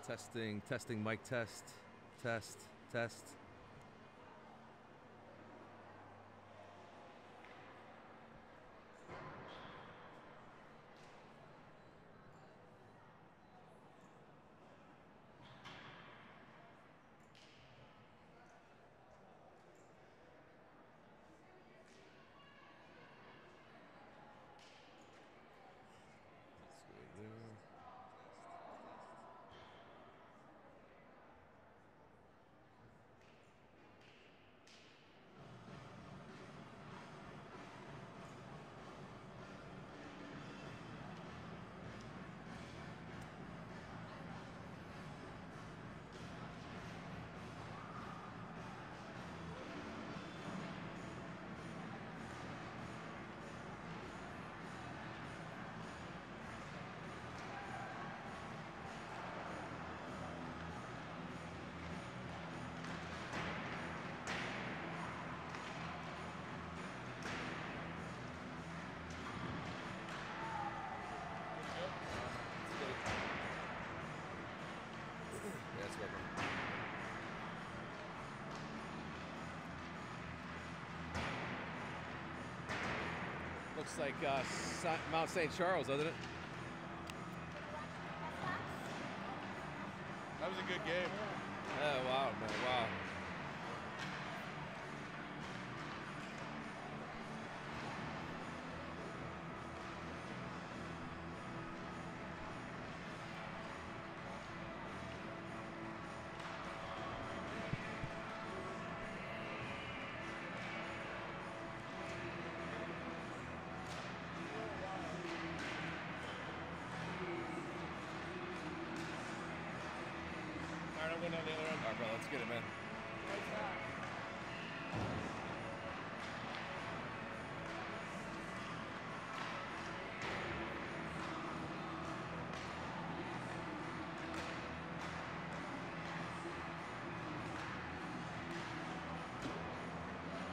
Testing, mic test, test. Let's go there. Yeah, it's working. Looks like Mount St. Charles, doesn't it? That was a good game. Oh, wow, man, wow. All right, I'm going down the other end. All right, bro, let's get it, man.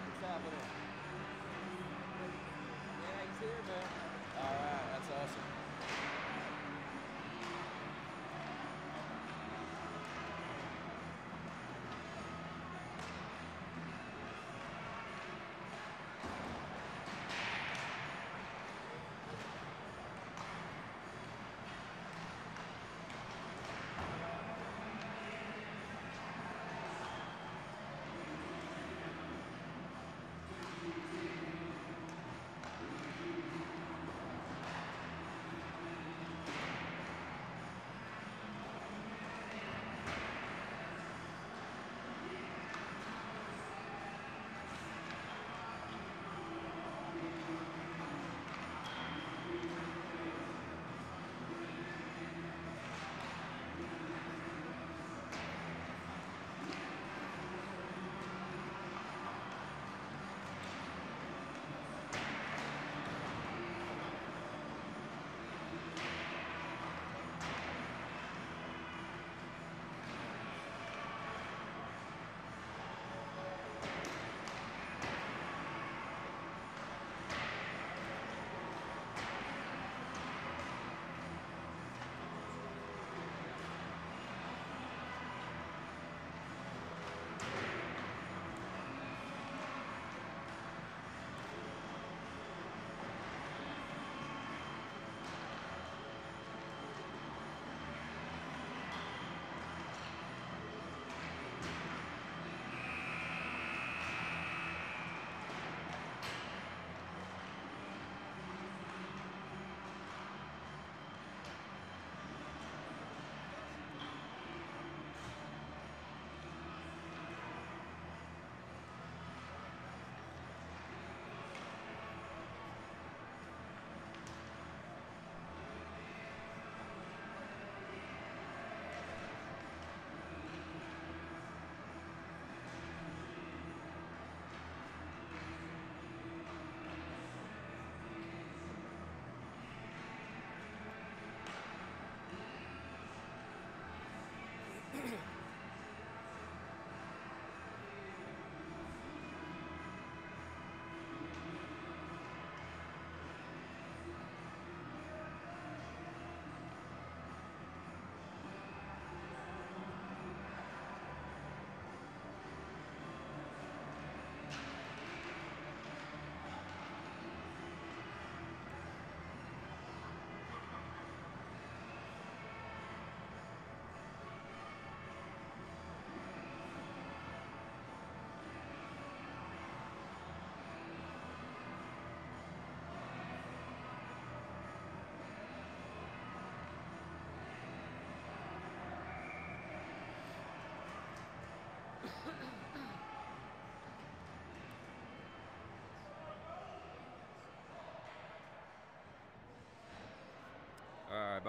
What's happening? Yeah, he's here, man. All right, that's awesome.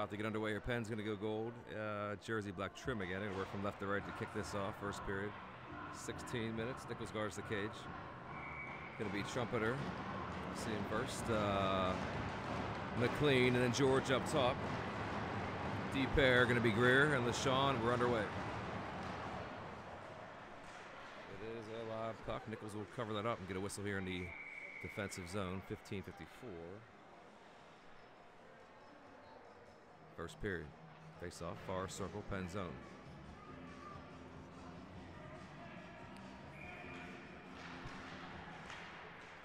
about to get underway. Your pen's going to go gold. Jersey black trim again. Going to work from left to right to kick this off. First period. 16 minutes. Nichols guards the cage. Going to be trumpeter. See him first. McLean and then George up top. D pair going to be Greer and LaShawn. We're underway. It is a live puck. Nichols will cover that up and get a whistle here in the defensive zone. 15:54. First period. Face off, far circle, pen zone.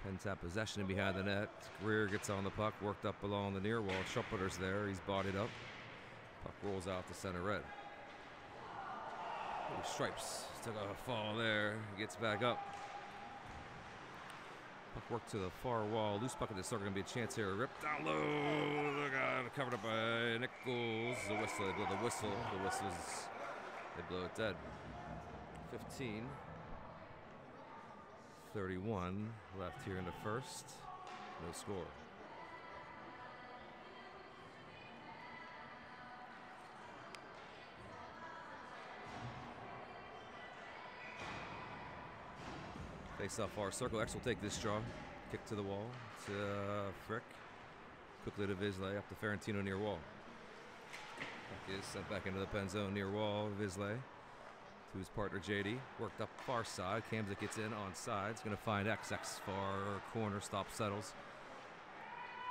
Pens have possession behind the net. Greer gets on the puck, worked up along the near wall. Trumpeter's there, he's bodied up. Puck rolls out to center red. Ooh, Stripes took a fall there, he gets back up. Puck worked to the far wall. Loose puck at the circle, gonna be a chance here. Ripped down low. Covered up by Nichols. The whistle, they blow the whistle. The whistles, they blow it dead. 15:31 left here in the first. No score. Face off far circle. X will take this draw. Kick to the wall to Frick. Quickly to Visley. Up to Ferentino near wall. Puck is sent back into the pen zone near wall. Visley to his partner JD. Worked up far side. Kamzik gets in on sides. Going to find X. X far corner. Stop settles.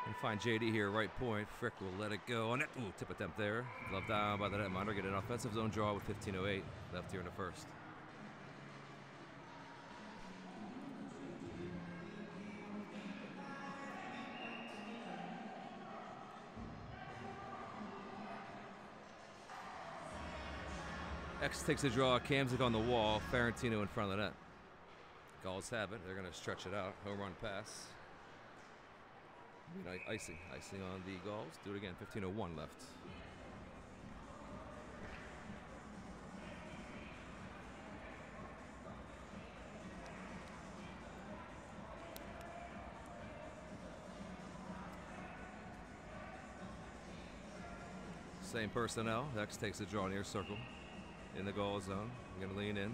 And find JD here, right point. Frick will let it go. And ooh, tip attempt there. Glove down by the netminder. Get an offensive zone draw with 15:08 left here in the first. X takes a draw. Kamzik on the wall. Ferentino in front of the net. Gulls have it. They're going to stretch it out. Home run pass. Icing on the Gulls. Do it again. 15:01 left. Same personnel. X takes a draw near circle. In the goal zone. I'm going to lean in.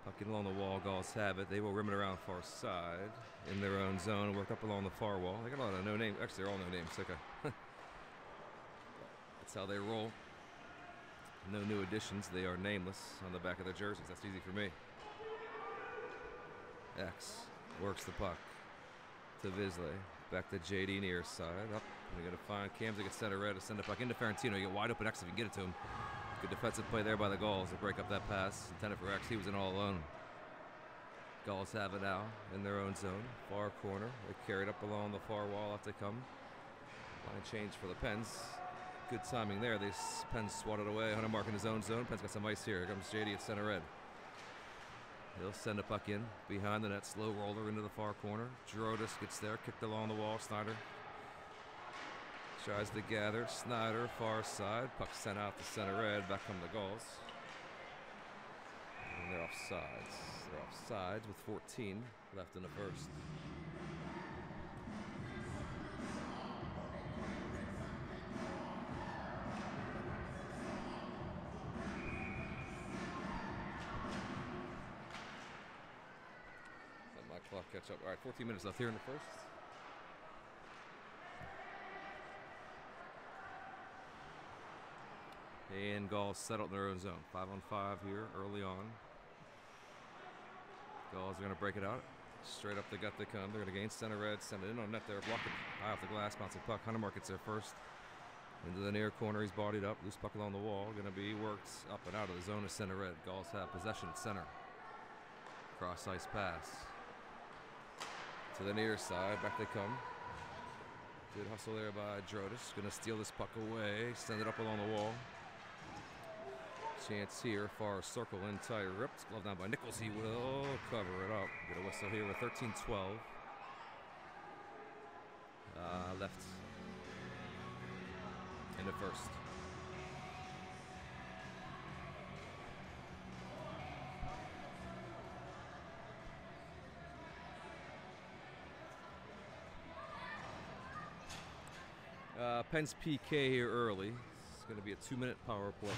Pucking along the wall. Gulls have it. They will rim it around far side in their own zone. Work up along the far wall. They got a lot of no names. Actually, they're all no names. Okay. That's how they roll. No new additions. They are nameless on the back of their jerseys. That's easy for me. X works the puck to Visley. Back to JD near side. Up. We're going to find Kamzik at center red to send it back into Ferentino. You get wide open X if you can get it to him. Good defensive play there by the Gulls to break up that pass. Intended for X. He was in all alone. Gulls have it now in their own zone. Far corner. They carry it up along the far wall if they come. Line change for the Pens. Good timing there. These Pens swatted away. Hunter mark in his own zone. Pens got some ice here. Here comes JD at center red. He'll send a puck in behind the net. Slow roller into the far corner. Drodis gets there. Kicked along the wall. Snyder tries to gather. Snyder, far side. Puck sent out to center red. Back come the Gulls. And they're offsides. They're offsides with 14 left in the first. Let my clock catch up. All right, 14 minutes left here in the first. And Gulls settled in their own zone. 5-on-5 here early on. Gulls are going to break it out. Straight up the gut they come. They're going to gain center red. Send it in on net there. Block it high off the glass. Bouncing puck. Hunter gets there first. Into the near corner. He's bodied up. Loose puck along the wall. Going to be worked up and out of the zone of center red. Gulls have possession at center. Cross ice pass. To the near side. Back they come. Good hustle there by Drodis. Going to steal this puck away. Send it up along the wall. Chance here, far circle, entire ripped. Glove down by Nichols. He will cover it up. Get a whistle here with 13:12 left in the first. Penn's PK here early. It's going to be a 2-minute power play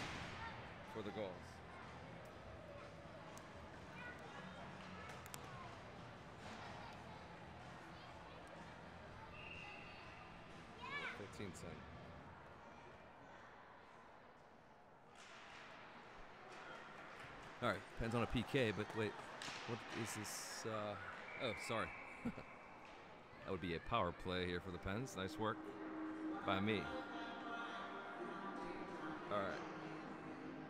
for the Gauls. All right, Penn's on a PK, but wait, what is this? Oh, sorry. That would be a power play here for the Pens. Nice work by me. All right.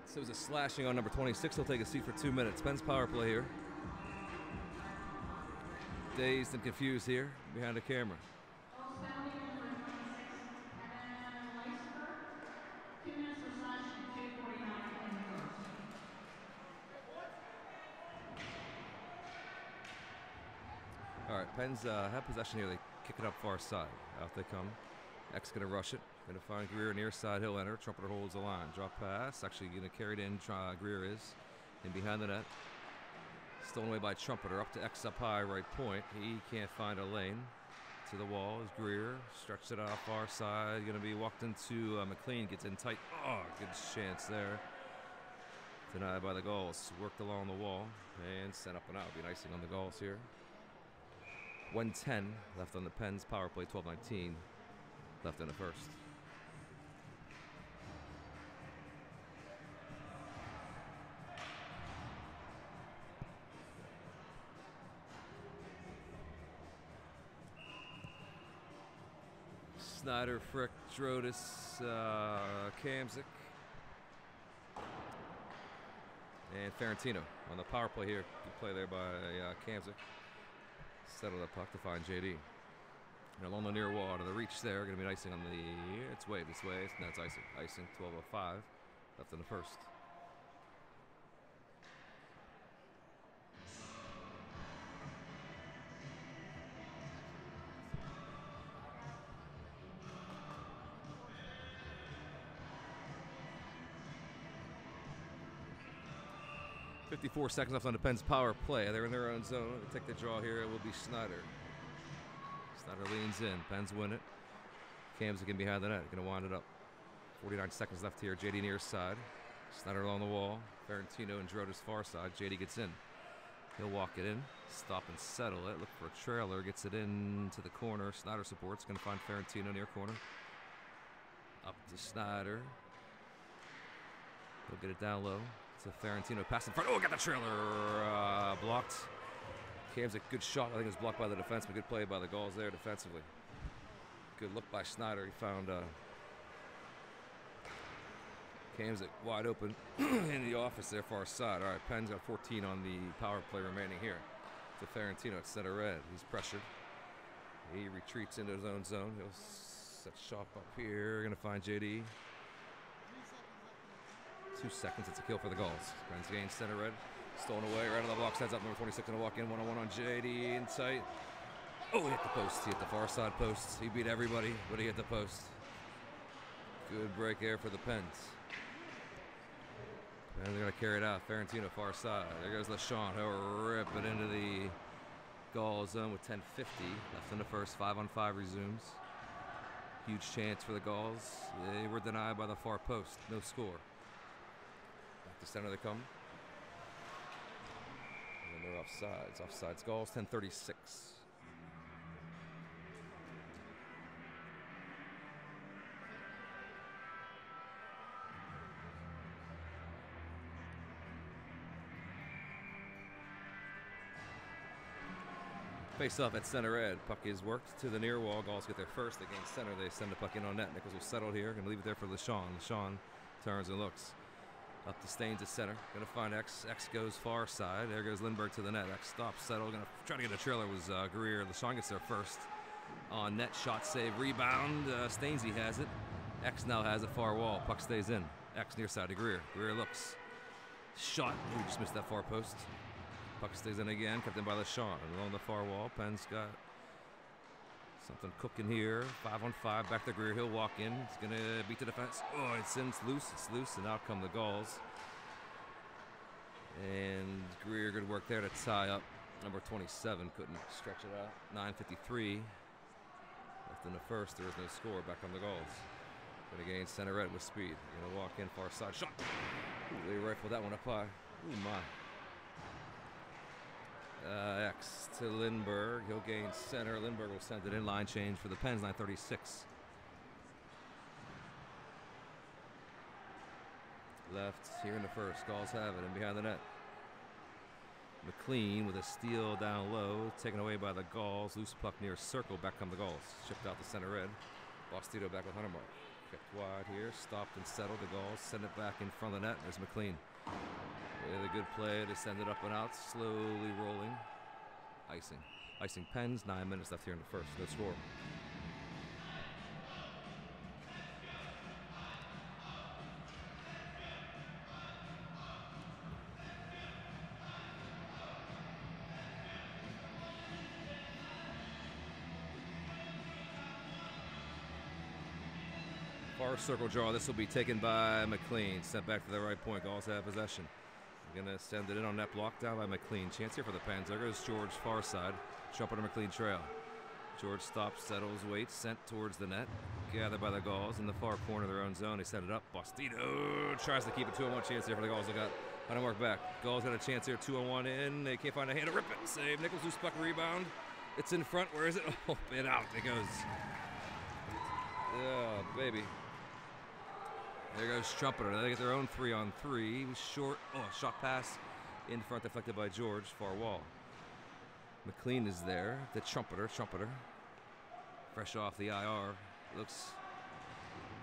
So it's a slashing on number 26. He'll take a seat for 2 minutes. Pens power play here. Dazed and confused here behind the camera. All right, Pens have possession here. They kick it up far side. Out they come. X going to rush it. Going to find Greer near side. He'll enter. Trumpeter holds the line. Drop pass. Actually going to carry it in. Greer is in behind the net. Stolen away by Trumpeter. Up to X up high right point. He can't find a lane. To the wall is Greer. Stretched it out far side. Going to be walked into McLean. Gets in tight. Oh, good chance there. Denied by the Gauls. Worked along the wall. And sent up and out. Be an icing on the Gauls here. 1:10 left on the Pens power play. 12:19 left in the first. Snyder, Frick, Drodis, Kamzik, and Ferentino on the power play here. Good play there by Kamzik. Settle the puck to find JD. And along the near wall to the reach there. Going to be an icing on the. It's way this way. No, it's icing. Icing. 12:05 left in the first. .54 seconds left on the Pens power play. They're in their own zone. They take the draw here. It will be Snyder. Snyder leans in. Pens win it. Kamzik in behind the net. Going to wind it up. 49 seconds left here. JD near side. Snyder along the wall. Ferentino and Drodis far side. JD gets in. He'll walk it in. Stop and settle it. Look for a trailer. Gets it in to the corner. Snyder supports. Going to find Ferentino near corner. Up to Snyder. He'll get it down low. To Ferentino, pass in front. Oh, got the trailer blocked. Kamzik, good shot. I think it was blocked by the defenseman. Good play by the Gauls there defensively. Good look by Snyder. He found Kamzik wide open in the office there, far side. All right, Penn's got 14 on the power play remaining here. To Ferentino at center red. He's pressured. He retreats into his own zone. He'll set shot up here. Going to find JD. 2 seconds, it's a kill for the Gauls. Pens gain center red, stolen away, right on the box, heads up, number 26 gonna walk in, one-on-one on JD in sight. Oh, he hit the post, he hit the far side post. He beat everybody, but he hit the post. Good break there for the Pens. And they're gonna carry it out, Ferentino far side. There goes LeSean, he'll rip it into the Gauls zone with 10:50 left in the first. 5-on-5 resumes. Huge chance for the Gauls. They were denied by the far post, no score. To center they come. And then they're offsides. Offsides Gauls, 10:36. Face off at center red. Puck is worked to the near wall. Gauls get there first. They gain center. They send the puck in on net. Nichols will settle here. Going to leave it there for LeSean. LeSean turns and looks. Up to Staines at center. Going to find X. X goes far side. There goes Lindbergh to the net. X stops, settle. Going to try to get a trailer was Greer. LeSean gets there first. On net, shot save, rebound. Stainsy has it. X now has it far wall. Puck stays in. X near side to Greer. Greer looks. Shot. He just missed that far post. Puck stays in again. Kept in by LeSean. Along the far wall. Penn's got something cooking here. 5-on-5. Back to Greer. He'll walk in. He's going to beat the defense. Oh, it's in. It's loose. It's loose. And out come the Gauls. And Greer, good work there to tie up. Number 27 couldn't stretch it out. 9:53 left in the first. There is no score. Back on the Gauls. Going to gain center red with speed. Going to walk in far side. Shot. Ooh, they rifled that one up high. Ooh, my. X to Lindbergh. He'll gain center. Lindbergh will send it in. Line change for the Pens. 9:36. Left here in the first. Gauls have it. And behind the net. McLean with a steal down low. Taken away by the Gauls. Loose puck near circle. Back come the Gauls. Shipped out to center red. Bostito back with Huntermark. Kept wide here. Stopped and settled. The Gauls send it back in front of the net. There's McLean. With a good play to send it up and out. Slowly rolling. Icing. Icing Pens. 9 minutes left here in the first. No score. Far circle draw. This will be taken by McLean. Sent back to the right point. Gauls have possession. Going to send it in on net block down by McLean. Chance here for the Pens. There goes George far side. Trumpeter McLean trail. George stops, settles, waits, sent towards the net. Gathered by the Gauls in the far corner of their own zone. They set it up. Bostito tries to keep it 2-on-1 chance here for the Gauls. They got Huntermark back. Gauls got a chance here. 2-on-1 in. They can't find a hand to rip it. Save. Nichols loose puck rebound. It's in front. Where is it? Oh, and out it goes. Yeah, baby. There goes Trumpeter. They get their own 3-on-3. He was short. Oh, shot pass in front, deflected by George. Far wall. McLean is there. The Trumpeter. Fresh off the IR. Looks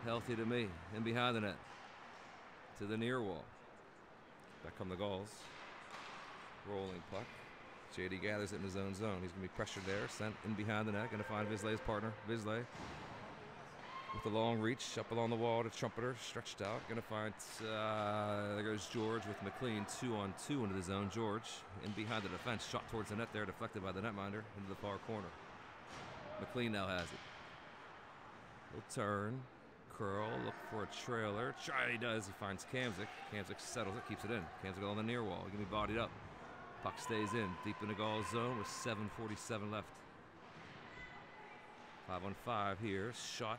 healthy to me. In behind the net. To the near wall. Back come the Gauls. Rolling puck. JD gathers it in his own zone. He's going to be pressured there. Sent in behind the net. Going to find Vizlay's partner. Vizlay. With a long reach up along the wall to Trumpeter, stretched out. Going to find, there goes George with McLean, 2-on-2 into the zone. George in behind the defense, shot towards the net there, deflected by the netminder into the far corner. McLean now has it. He'll turn, curl, look for a trailer. Try he does, he finds Kamzik. Kamzik settles it, keeps it in. Kamzik on the near wall, he's going to be bodied up. Puck stays in, deep in the Gauls zone with 7:47 left. 5-on-5 here, shot.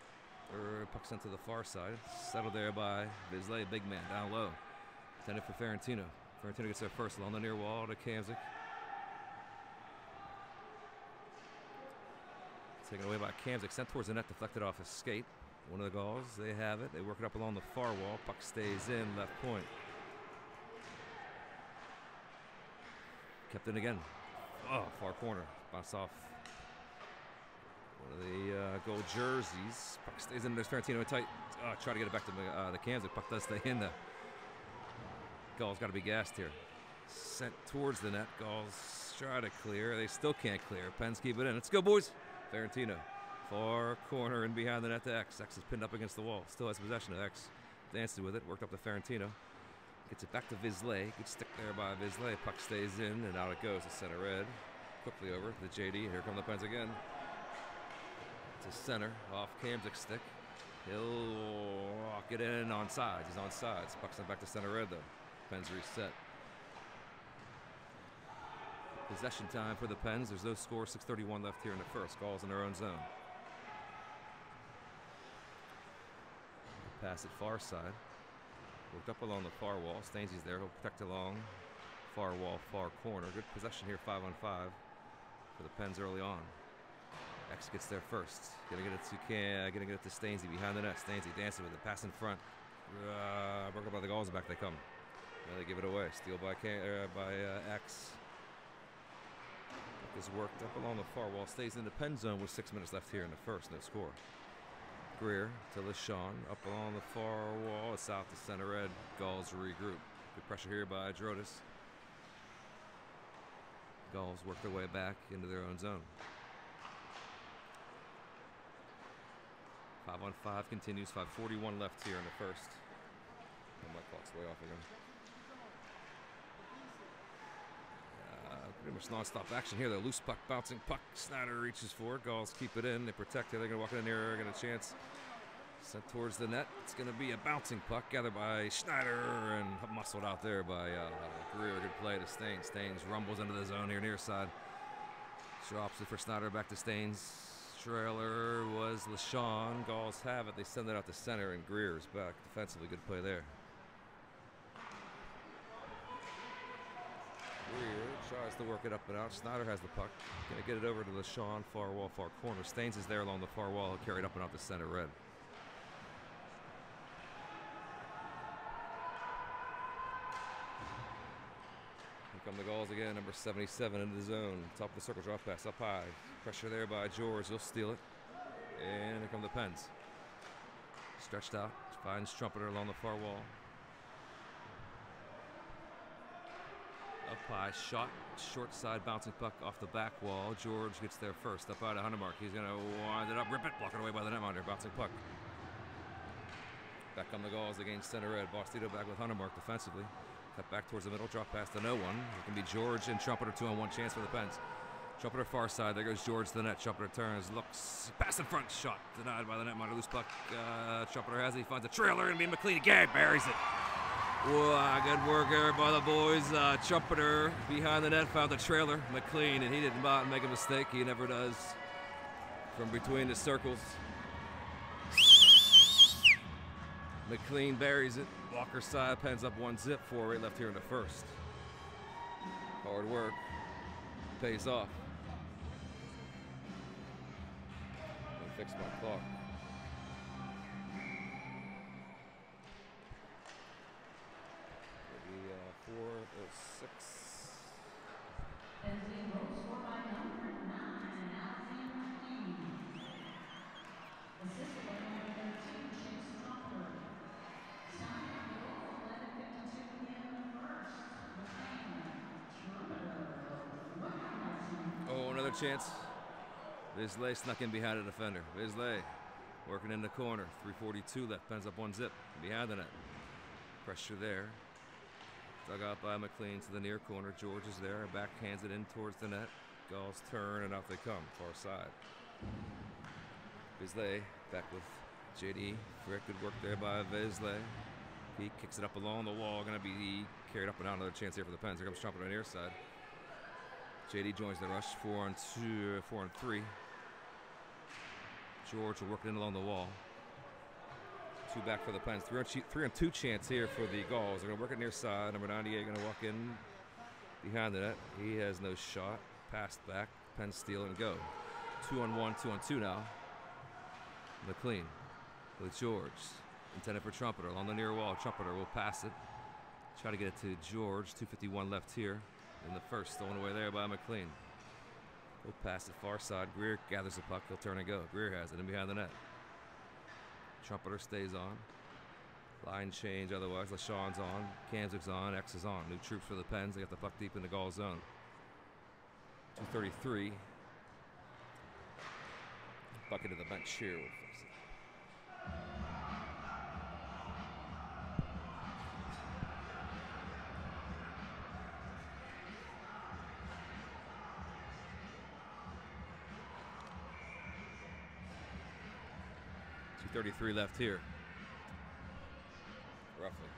Puck sent to the far side. Settled there by Vizlay, big man, down low. Intended for Ferentino. Ferentino gets there first along the near wall to Kamzik. Taken away by Kamzik. Sent towards the net, deflected off his skate. One of the Gauls, they have it. They work it up along the far wall. Puck stays in, left point. Kept in again. Oh, far corner. Bounce off. One of the gold jerseys. Puck stays in. There's Ferentino tight. Try to get it back to the Kamzik. Puck does stay in there. Gauls got to be gassed here. Sent towards the net. Gauls try to clear. They still can't clear. Pens keep it in. Let's go, boys. Ferentino. Far corner and behind the net to X. X is pinned up against the wall. Still has possession of X. Dances with it. Worked up to Ferentino. Gets it back to Vizlay. Good stick there by Vizlay. Puck stays in and out it goes to center red. Quickly over to JD. Here come the Pens again. To center, off Kamzik's stick. He'll walk it in on sides. He's on sides. Puck sent back to center red though. Pens reset. Possession time for the Pens. There's no score. 6:31 left here in the first. Gauls in their own zone. Pass it far side. Worked up along the far wall. Stainsy's there. He'll protect along far wall, far corner. Good possession here, 5-on-5 for the Pens early on. X gets there first. Gonna get it to Stainsy behind the net. Stainsy dancing with it. Pass in front. Broken up by the Gauls. Back they come. Now they give it away. Steal by X. Is worked up along the far wall. Stays in the Pen zone with 6 minutes left here in the first. No score. Greer to LeSean. Up along the far wall. South to center red. Gauls regroup. Good pressure here by Drodis. Gauls work their way back into their own zone. 5-on-5 continues. 5:41 left here in the first. Oh, my clock's way off again. Pretty much non-stop action here. The loose puck, bouncing puck. Snyder reaches for it. Gauls keep it in. They protect it. They're going to walk in there. Get a chance. Sent towards the net. It's going to be a bouncing puck gathered by Schneider and muscled out there by Greer. Good play to Staines. Staines rumbles into the zone here near side. Drops it for Snyder. Back to Staines. Trailer was LaShawn. Gauls have it. They send it out to center, and Greer's back defensively. Good play there. Greer tries to work it up and out. Snyder has the puck. Gonna get it over to LaShawn. Far wall, far corner. Staines is there along the far wall. He'll carry it up and out to center red. Come the Gauls again, number 77 into the zone. Top of the circle, drop pass up high. Pressure there by George. He'll steal it. And here come the Pens. Stretched out. Finds Trumpeter along the far wall. Up high, shot. Short side bouncing puck off the back wall. George gets there first. Up high to Huntermark. He's going to wind it up, rip it, block it away by the netminder. Bouncing puck. Back come the Gauls against center red. Bostito back with Huntermark defensively. Cut back towards the middle, drop pass to no one. It can be George and Trumpeter 2-on-1 chance for the Pens. Trumpeter far side, there goes George to the net. Trumpeter turns, looks, pass in front, shot denied by the netminder. Loose puck, Trumpeter has it, he finds a trailer, and McLean again buries it. Wow, good work there by the boys. Trumpeter behind the net found the trailer, McLean, and he did not make a mistake. He never does. From between the circles. McLean buries it. Walker side, Pens up 1-0, 4 right left here in the first. Hard work pays off. I fix my clock. It'll be 4:06. Chance. Bisley snuck in behind a defender. Bisley working in the corner. 3:42 left. Pens up 1-0 behind the net. Pressure there. Dug out by McLean to the near corner. George is there. Backhands it in towards the net. Gauls turn and out they come. Far side. Bisley back with JD. Frick, good work there by Bisley. He kicks it up along the wall. Going to be carried up and out. Another chance here for the Pens. Here comes Trumpeter on the near side. JD joins the rush, 4-on-2, 4-on-3. George will work it in along the wall. 2 back for the Pens. 3-on-2 chance here for the Gauls. They're going to work it near side. Number 98 going to walk in behind the net. He has no shot. Passed back. Pens steal and go. 2-on-1, 2-on-2 now. McLean with George. Intended for Trumpeter along the near wall. Trumpeter will pass it. Try to get it to George. 2:51 left here. In the first, stolen away there by McLean. He'll pass it far side. Greer gathers the puck. He'll turn and go. Greer has it in behind the net. Trumpeter stays on. Line change otherwise. LaShawn's on. Kamzik's on. X is on. New troops for the Pens. They got the puck deep in the Gaul zone. 2:33. Bucket to the bench here. 2:33 left here. Roughly.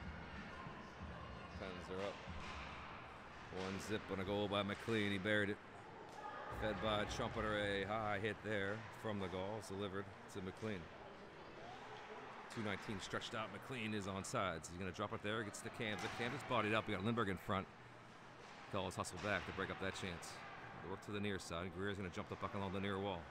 Pens are up. 1-0 on a goal by McLean. He buried it. Fed by Trumpeter. A high hit there from the Gauls. Delivered to McLean. 2:19 stretched out. McLean is on sides. He's going to drop it there. Gets to Kamzik. Kamzik's bodied up. We got Lindbergh in front. Gauls hustle back to break up that chance. They work to the near side. Greer's going to jump the puck along the near wall.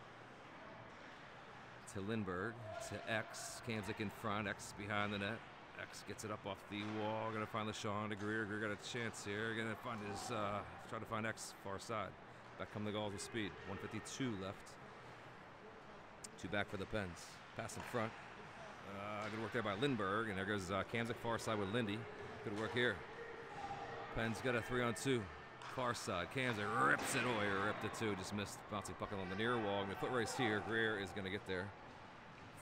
To Lindbergh, to X. Kamzik in front, X behind the net. X gets it up off the wall. Gonna find LaShawn to Greer. Greer got a chance here. Gonna find his, try to find X far side. Back come the Gauls with speed. 1:52 left. 2 back for the Pens. Pass in front. Good work there by Lindbergh. And there goes Kamzik far side with Lindy. Good work here. Pens got a 3-on-2. Far side. Kamzik rips it away. Ripped it too. Just missed. Bouncing puck along the near wall. Gonna foot race here. Greer is gonna get there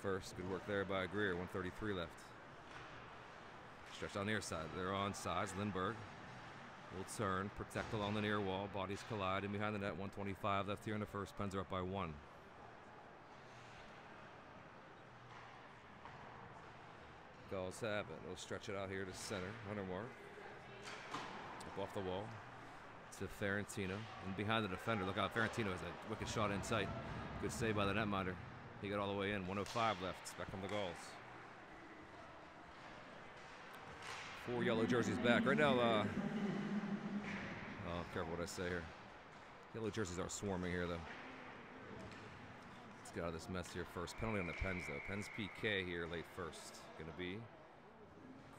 first. Good work there by Greer. 1:33 left. Stretched on the near side. They're on sides. Lindbergh will turn, protect along the near wall. Bodies collide in behind the net. 1:25 left here in the first. Pens are up by 1. Gauls have it. They'll stretch it out here to center. Huntermark. Up off the wall to Ferrantino. And behind the defender. Look out. Ferrantino has a wicked shot in sight. Good save by the netminder. He got all the way in. 105 left. Back come the Gauls. 4 yellow jerseys back. Right now, oh, careful what I say here. Yellow jerseys are swarming here, though. Let's get out of this mess here first. Penalty on the Pens, though. Pens PK here late first. Going to be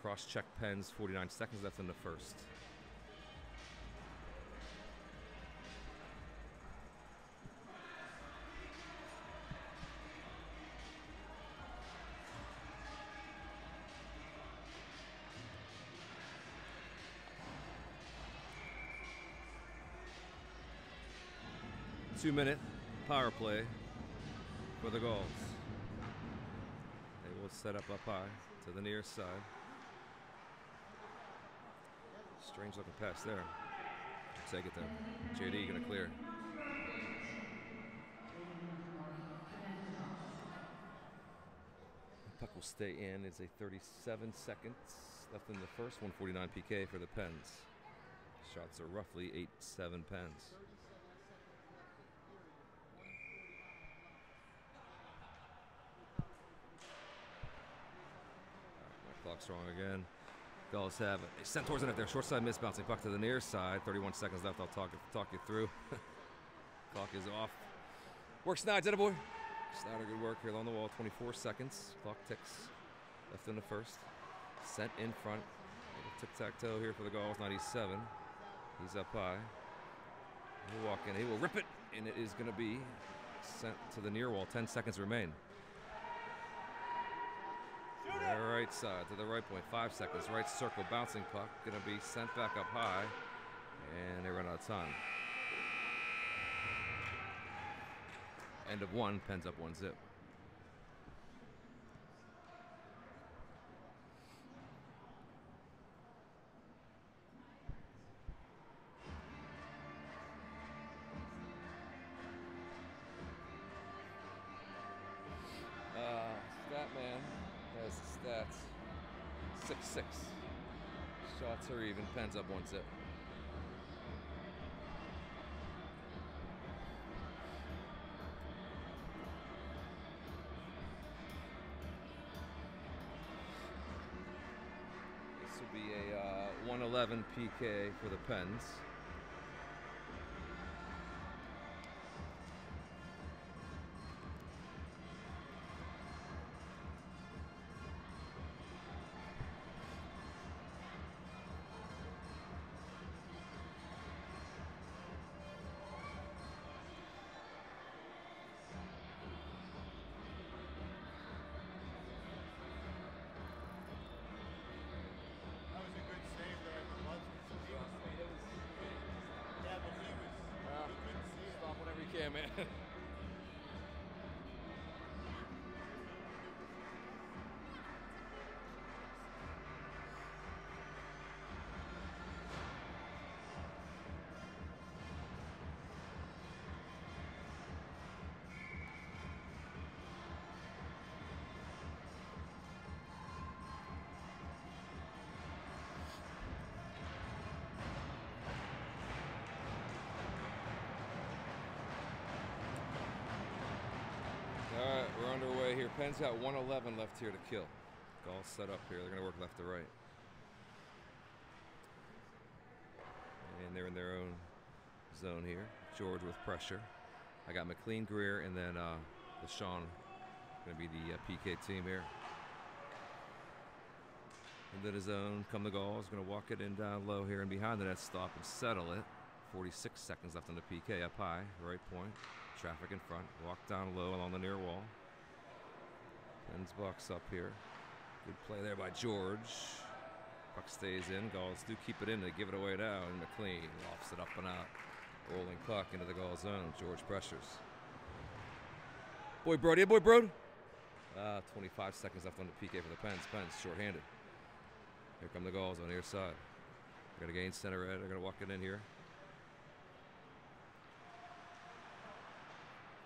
cross-check Pens. 49 seconds left in the first. Two-minute power play for the Gauls. They will set up high to the near side. Strange looking pass there. Take it though. JD gonna clear. The puck will stay in. It's a 37 seconds left in the first. 149 PK for the Pens. Shots are roughly 8-7 Pens. Clock's wrong again. Gauls have it. They sent towards it there. Short side miss, bouncing puck to the near side. 31 seconds left. I'll talk you through. Clock is off. Work Snides, atta boy. Snyder, good work here along the wall. 24 seconds. Clock ticks. Left in the first. Sent in front. Tic-tac-toe here for the Gauls. 97. He's up high. He'll walk in. He will rip it, and it is going to be sent to the near wall. 10 seconds remain. Right side to the right point, 5 seconds. Right circle, bouncing puck, gonna be sent back up high, and they run out of time. End of one, Pens up 1-0. Statman has the stats. 6-6. Shots are even. Pens up 1-0. This will be a 111 PK for the Pens. Yeah, man. All right, we're underway here. Pens got 111 left here to kill. Gauls set up here. They're going to work left to right. And they're in their own zone here. George with pressure. I got McLean, Greer, and then LeSean going to be the PK team here. Into the zone, come the Gauls. Going to walk it in down low here and behind the net, stop and settle it. 46 seconds left on the PK, up high, right point. Traffic in front, walk down low along the near wall. Pens box up here. Good play there by George. Puck stays in, Gauls do keep it in, they give it away now, and McLean lofts it up and out. Rolling puck into the Gaul zone, George pressures. Boy Brody, boy Brody. 25 seconds left on the PK for the Pens. Pens short-handed. Here come the Gauls on the near side. They're gonna gain center red, they're gonna walk it in here.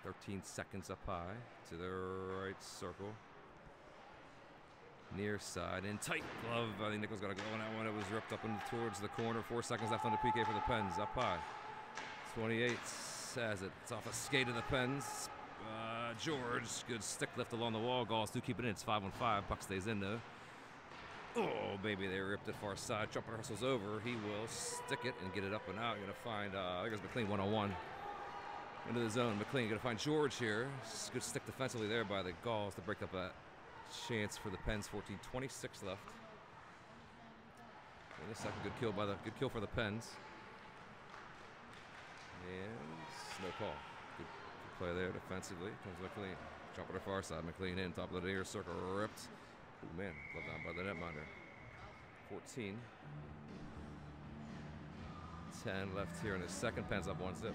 13 seconds up high to the right circle. Near side in tight glove. I think Nichols got a go on that one. It was ripped up towards the corner. 4 seconds left on the PK for the Pens. Up high. 28 has it. It's off a skate of the Pens. George, good stick lift along the wall. Gauls do keep it in. It's 5-on-5. Puck stays in though. Oh, baby, they ripped it far side. Trumpeter hustles over. He will stick it and get it up and out. You're going to find, there goes McLean one-on-one. Into the zone. McLean, you're going to find George here. Good stick defensively there by the Gauls to break up that chance for the Pens. 14:26 left. And the second good kill for the Pens. And no call. Good play there defensively. Comes McLean. Trumpeter far side. McLean in. Top of the near circle. Ripped. Oh, man. Love down by the netminder. 14. 10 left here in the second. Pens up 1-0.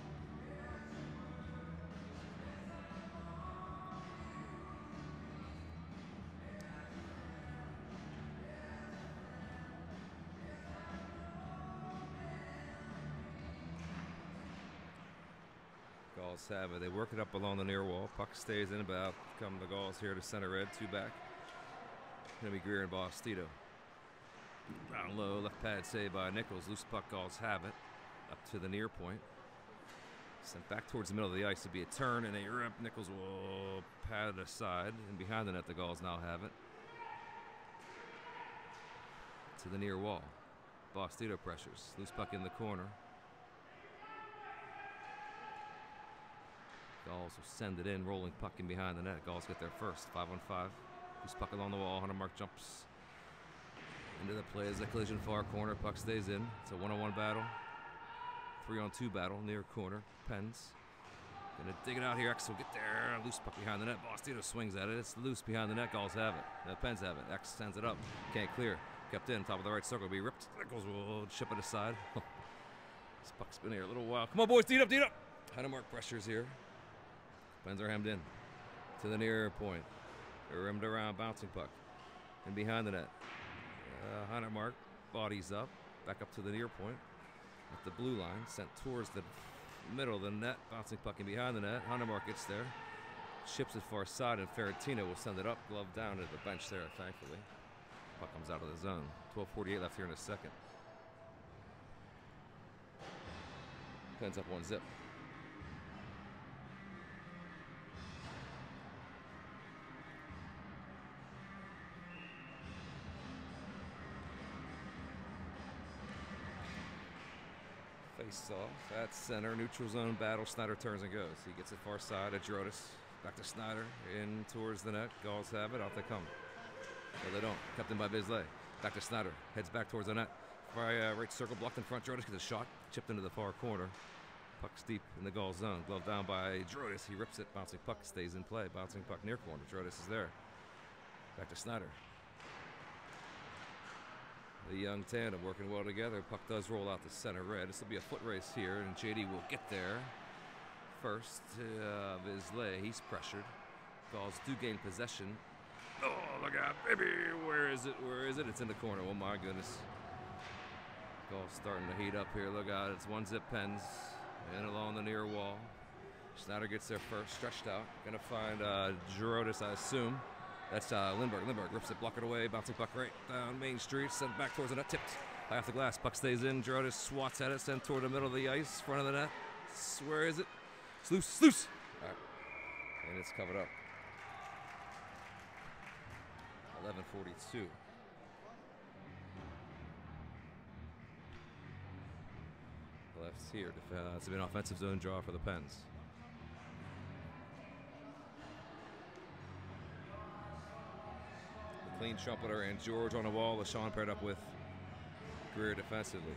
Gauls have it. They work it up along the near wall. Puck stays in, but out come the Gauls here to center red. 2 back. Gonna be Greer and Bostito. Down low, left pad saved by Nichols. Loose puck, Gauls have it. Up to the near point. Sent back towards the middle of the ice to be a turn, and a rip. Nichols will pad it aside, and behind the net, the Gauls now have it. To the near wall. Bostito pressures. Loose puck in the corner. Gauls will send it in, rolling puck in behind the net. Gauls get there first. 5-on-5. Loose puck along the wall. Hunter Mark jumps into the play as a collision far corner. Puck stays in. It's a 1-on-1 battle. 3-on-2 battle near corner. Pens. Gonna dig it out here. X will get there. Loose puck behind the net. Bostito swings at it. It's loose behind the net. Gauls have it. The Pens have it. X sends it up. Can't clear. Kept in. Top of the right circle. Be ripped. Nichols will chip it aside. This puck's been here a little while. Come on, boys. Deed up. Deed up. Hunter Mark pressures here. Pens are hemmed in to the near point. They're rimmed around, bouncing puck. And behind the net. Hunter Mark bodies up, back up to the near point. At the blue line, sent towards the middle of the net. Bouncing puck in behind the net. Hunter Mark gets there. Chips it far side, and Ferrantino will send it up, glove down to the bench there, thankfully. Puck comes out of the zone. 12:48 left here in the second. Pens up 1-0. Face off at center, neutral zone battle. Snyder turns and goes. He gets it far side at Drodis. Back to Snyder, in towards the net. Gauls have it, off they come. No, they don't. Kept in by Bisley. Back to Snyder, heads back towards the net. Right circle blocked in front. Drodis gets a shot, chipped into the far corner. Puck's deep in the Gauls zone. Glove down by Drodis. He rips it. Bouncing puck stays in play. Bouncing puck near corner. Drodis is there. Back to Snyder. The young tandem working well together. Puck does roll out to center red. This will be a foot race here, and JD will get there first. Bisley, he's pressured. Gauls do gain possession. Oh, look out, baby! Where is it? Where is it? It's in the corner. Oh my goodness. Gauls starting to heat up here. Look out! It's 1-0 Pens, and along the near wall. Snyder gets there first, stretched out. Gonna find Drodis, I assume. That's Lindbergh. Lindbergh rips it, block it away. Bouncing puck right down Main Street. Sent back towards the net. Tipped high off the glass. Puck stays in. Drodis swats at it. Sent toward the middle of the ice. Front of the net. Where is it? It's loose. It's loose. All right. And it's covered up. 11:42. Left here. It's been an offensive zone draw for the Pens. Clean Trumpeter and George on the wall. LaShawn paired up with Greer defensively.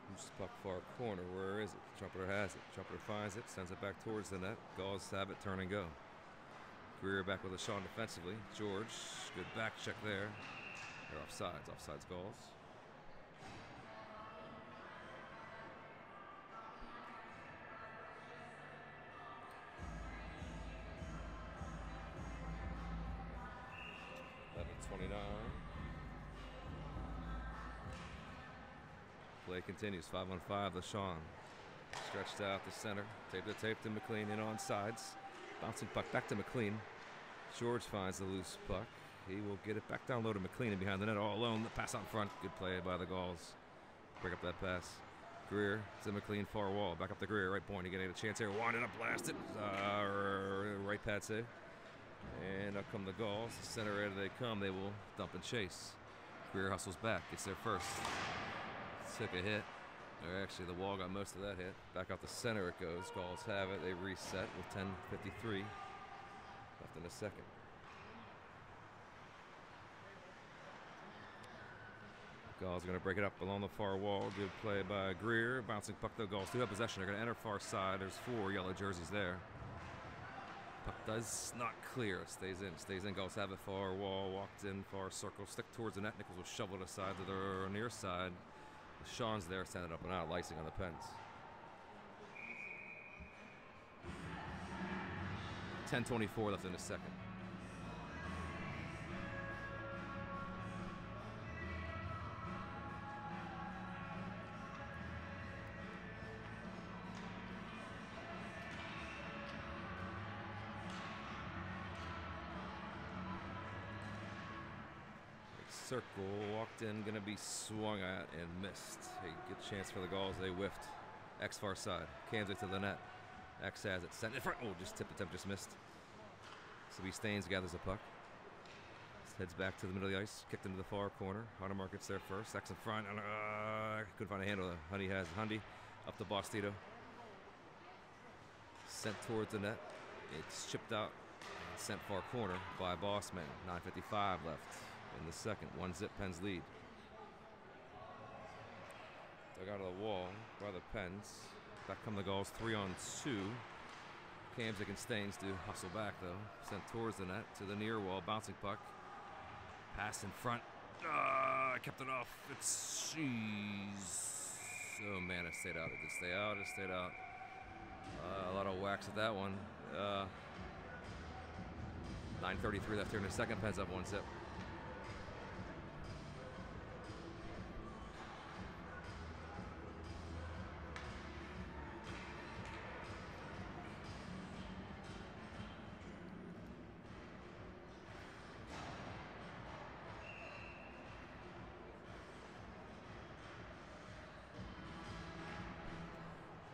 Loose puck far corner. Where is it? Trumpeter has it. Trumpeter finds it. Sends it back towards the net. Gauls have it. Turn and go. Greer back with LaShawn defensively. George. Good back check there. They're offsides. Offsides Gauls. Play continues. 5-on-5. LaShawn stretched out the center. Tape to tape to McLean in on sides. Bouncing puck back to McLean. George finds the loose puck. He will get it back down low to McLean and behind the net all alone. The pass out front. Good play by the Gauls. Break up that pass. Greer to McLean, far wall. Back up to Greer, right point. He's getting a chance here. Winding up, blasted. Right pad save. And up come the Gauls. Center red they come. They will dump and chase. Greer hustles back. Gets there first. Took a hit. Or actually, the wall got most of that hit. Back out the center it goes. Gauls have it. They reset with 10:53 left in the second. Gauls are going to break it up along the far wall. Good play by Greer. Bouncing puck though. Gauls do have possession. They're going to enter far side. There's 4 yellow jerseys there. Puck does not clear. It stays in. Stays in. Gauls have it. Far wall. Walked in. Far circle. Stick towards the net. Nichols will shovel it aside to the near side. Sean's there. Send it up and out. Licing on the Pens. 10:24 left in the second. Circle, walked in, gonna be swung at and missed. A good chance for the Gauls, they whiffed. X far side, Kamzik to the net. X has it, sent in front, oh, just tipped attempt, just missed. So Staines gathers the puck. Heads back to the middle of the ice, kicked into the far corner. Hunter gets there first, X in front, couldn't find a handle. Hundy has Hundy, up to Bostito. Sent towards the net, it's chipped out, and sent far corner by Bossman. 9:55 left. In the second, 1-0 Pens lead. Dug out of the wall by the Pens. Back come the Gauls, 3-on-2. Kamzik and Staines do hustle back though. Sent towards the net to the near wall, bouncing puck. Pass in front. Kept it off. It's jeez. Oh man, it stayed out. It did stay out. It stayed out. A lot of whacks at that one. 9:33 left here in the second. Pens up 1-0.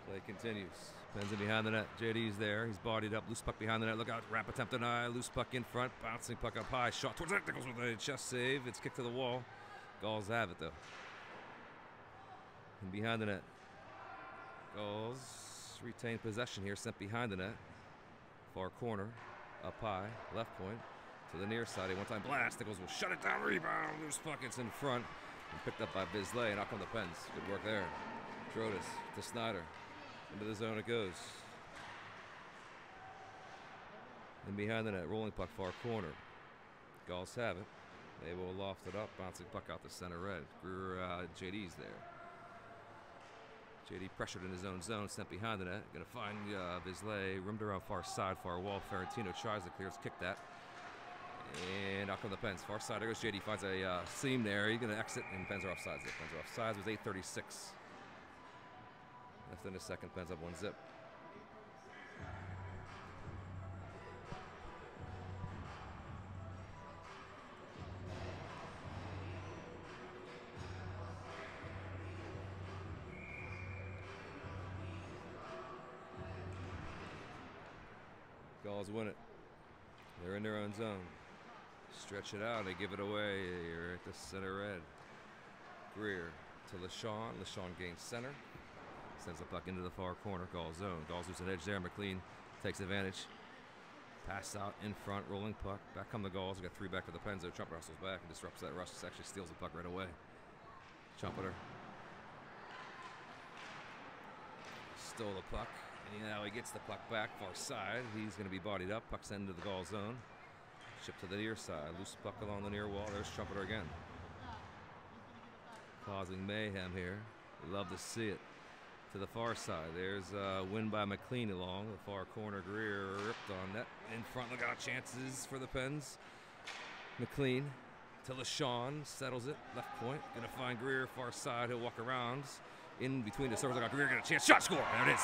Play continues. Pens in behind the net. JD's there. He's bodied up. Loose puck behind the net. Look out. Wrap attempt denied. Loose puck in front. Bouncing puck up high. Shot towards it. Nichols with a chest save. It's kicked to the wall. Gauls have it though. And behind the net. Gauls retain possession here. Sent behind the net. Far corner. Up high. Left point. To the near side. A one-time blast. Nichols will shut it down. Rebound. Loose puck. It's in front. And picked up by Bisley. And out come the Pens. Good work there. Drotis to Snyder. Into the zone it goes. And behind the net, rolling puck far corner. Gauls have it. They will loft it up, bouncing puck out the center red. JD's there. JD pressured in his own zone, sent behind the net. Gonna find Bisley, rimmed around far side, far wall. Ferentino tries to clear, it's kicked that. And out come the Pens. Far side, there goes JD, finds a seam there. He's gonna exit, and Pens are offsides. Pens are offsides, it was 8:36. Left in the second, Pens up 1-0. Gauls win it. They're in their own zone. Stretch it out, they give it away. You're at the center red. Greer to LeSean. LeSean gains center. Sends the puck into the far corner, Gauls zone. Gauls lose an edge there. McLean takes advantage. Pass out in front, rolling puck. Back come the Gauls. We got 3 back to the Pens. Trumpeter hustles back and disrupts that rush. Actually steals the puck right away. Trumpeter stole the puck. And now he gets the puck back far side. He's going to be bodied up. Puck sent into the Gauls zone. Shipped to the near side. Loose puck along the near wall. There's Trumpeter again. Causing mayhem here. We love to see it. To the far side, there's a win by McLean along the far corner. Greer ripped on net. In front, look out, chances for the Pens. McLean to LeSean, settles it, left point. Gonna find Greer, far side, he'll walk around. In between the circles, look out, Greer got a chance, shot, score, there it is.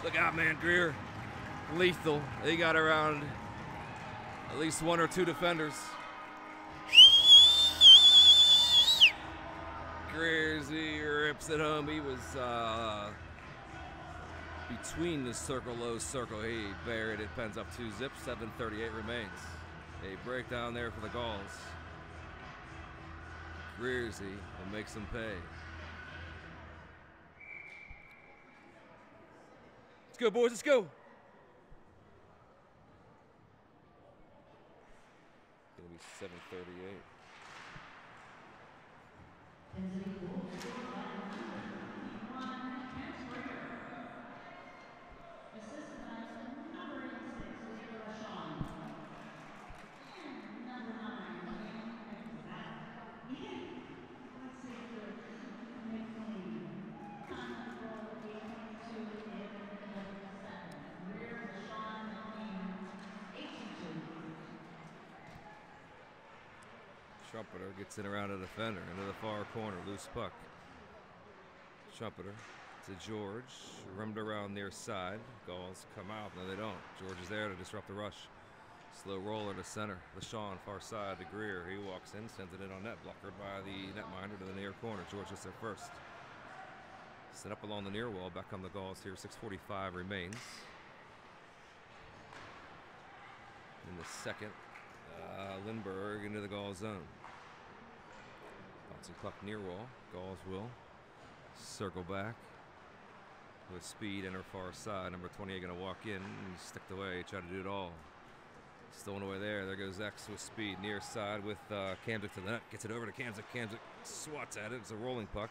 Look out, man, Greer, lethal. They got around at least 1 or 2 defenders. Greersy rips it home. He was between the circle, low circle. He buried it. Pens up 2 zips. 7:38 remains. A breakdown there for the Gauls. Greersy will make some pay. Let's go, boys. Let's go. Gonna be 7:38. Trumpeter gets in around a defender into the far corner, loose puck. Trumpeter to George, rimmed around near side. Gauls come out, no they don't. George is there to disrupt the rush. Slow roller to center. LaShawn far side to Greer. He walks in, sends it in on net, blocked by the netminder to the near corner. George is there first. Set up along the near wall. Back come the Gauls here. 6:45 remains. In the second, Lindbergh into the Gauls zone. Bouncing puck near wall. Gauls will circle back with speed and her far side. Number 28 going to walk in and sticked away. Try to do it all. Stolen away there. There goes X with speed near side with Kamzik to the net. Gets it over to Kamzik. Kamzik swats at it. It's a rolling puck.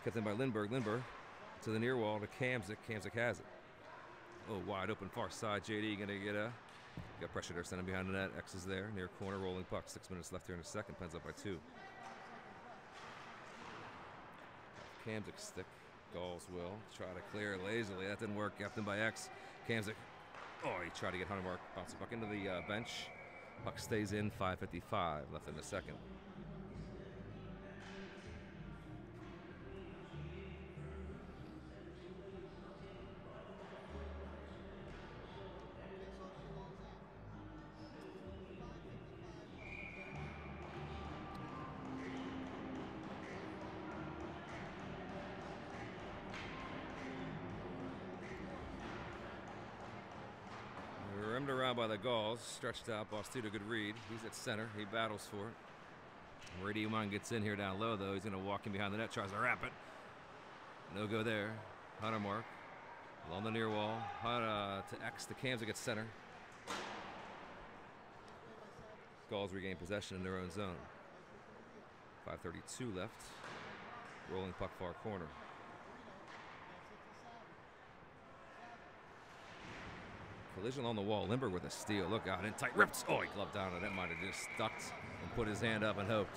Kept in by Lindbergh. Lindbergh to the near wall to Kamzik. Kamzik has it. Oh, wide open far side. JD going to get a... Got pressure there, sending behind the net. X is there, near corner, rolling puck. 6 minutes left here in the second. Pens up by 2. Kamzik stick. Gauls will try to clear lazily. That didn't work. Kept in by X. Kamzik. Oh, he tried to get Huntermark. Bouncing puck into the bench. Puck stays in. 5:55 left in the second. Rimmed around by the Gauls, stretched out. Bostuta, good read. He's at center. He battles for it. Radiumon gets in here down low, though. He's going to walk in behind the net, tries to wrap it. No go there. Huntermark along the near wall. To X, to Kamzik at center. Gauls regain possession in their own zone. 5:32 left. Rolling puck far corner. Collision on the wall. Lindbergh with a steal. Look out in tight. Ripped. Oh, he gloved down. That might have just ducked and put his hand up and hoped.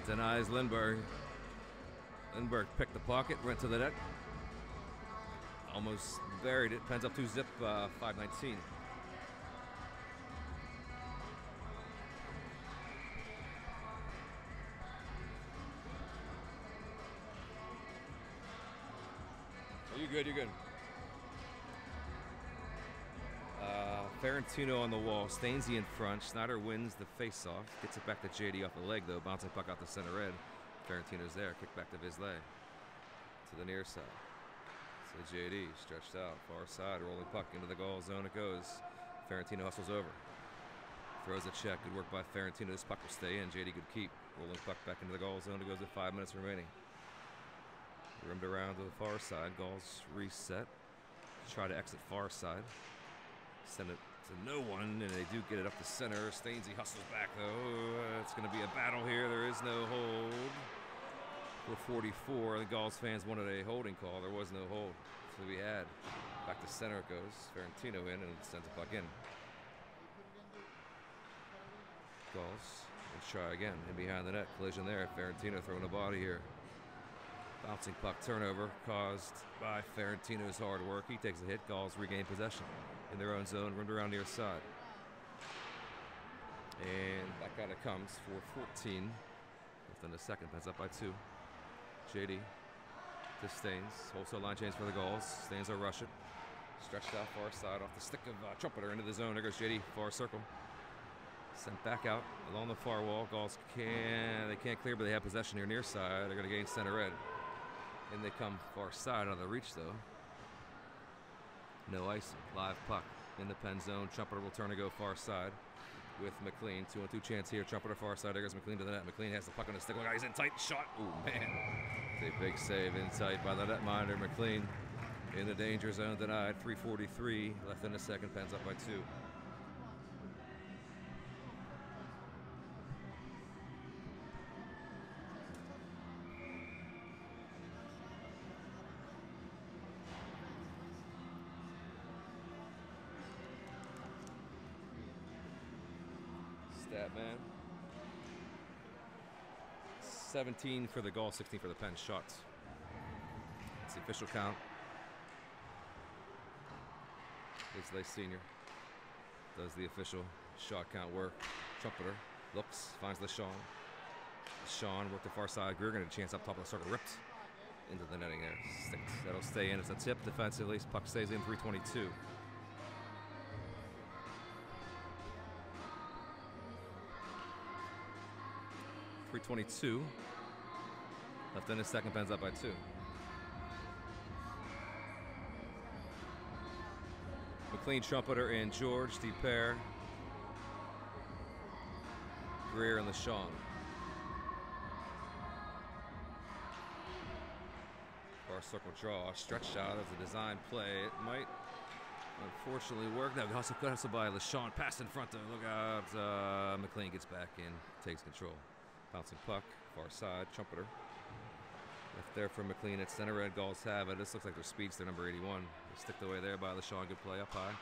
Denies Lindbergh. Lindbergh picked the pocket, went to the net. Almost buried it. Pens up 2 zip. 5:19. You're good. You're good. Ferentino on the wall. Stainsy in front. Schneider wins the face-off. Gets it back to JD off the leg, though. Bouncing puck out the center red. Ferentino's there. Kick back to Vizlay. To the near side. So JD stretched out. Far side. Rolling puck into the goal zone. It goes. Ferentino hustles over. Throws a check. Good work by Ferentino. This puck will stay in. JD good keep. Rolling puck back into the goal zone. It goes with 5 minutes remaining. Rimmed around to the far side. Gauls reset. Try to exit far side. Send it to no one, and they do get it up the center. Stainsy hustles back, though. It's going to be a battle here. There is no hold for 44. The Gauls fans wanted a holding call. There was no hold. So we had. Back to center it goes. Ferentino in and sends it back in. Gauls will try again. And behind the net, collision there. Ferentino throwing a body here. Bouncing puck turnover caused by Ferentino's hard work. He takes a hit. Gauls regain possession in their own zone, rimmed around near side. And back out it comes for 14. Within the second, pens up by 2. JD to Staines. Wholesale line change for the Gauls. Staines will rush it. Stretched out far side off the stick of Trumpeter into the zone. There goes JD, far circle. Sent back out along the far wall. Gauls can't clear, but they have possession here near side. They're going to gain center red. And they come far side out of the reach though. No icing. Live puck in the pen zone. Trumpeter will turn to go far side with McLean. 2-on-2 chance here. Trumpeter far side. There goes McLean to the net. McLean has the puck on his stick. Look, he's in tight. Shot. Oh man. It's a big save in tight by the netminder. McLean in the danger zone denied. 3:43 left in the second. Pens up by 2. Stat man. 17 for the goal, 16 for the Pens shots. It's the official count. Islay Senior does the official shot count work. Trumpeter looks, finds LeSean. LeSean worked the far side. Greer getting a chance up top of the circle, ripped into the netting there. Sticks. That'll stay in. It's a tip defensively. Puck stays in. 3:22. .322 left in the second. Pens up by 2. McLean, Trumpeter, and George. The pair. Greer and LeSean. Far circle draw, stretch shot as a design play. It might unfortunately work. No, also got hustled by LeSean. Pass in front of. Look out. McLean gets back in, takes control. Bouncing puck, far side, Trumpeter. Left there for McLean at center red. Gauls have it. This looks like their speedster, number 81. They sticked away there by LeSean. Good play up high.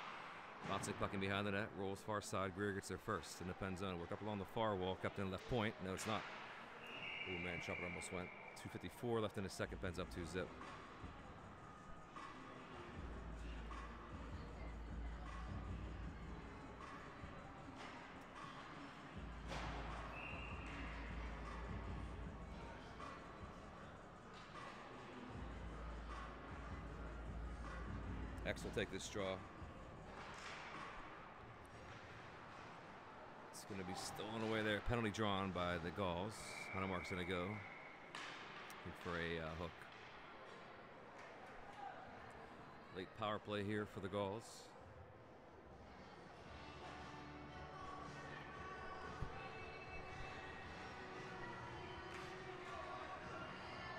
Bouncing puck in behind the net. Rolls far side. Greer gets there first in the pen zone. Work up along the far wall. Kept in left point. No, it's not. Oh man, Trumpeter almost went. 2:54 left in the second. Pens up 2-zip. X will take this draw. It's going to be stolen away there. Penalty drawn by the Gauls. Hunemark's going to go for a hook. Late power play here for the Gauls.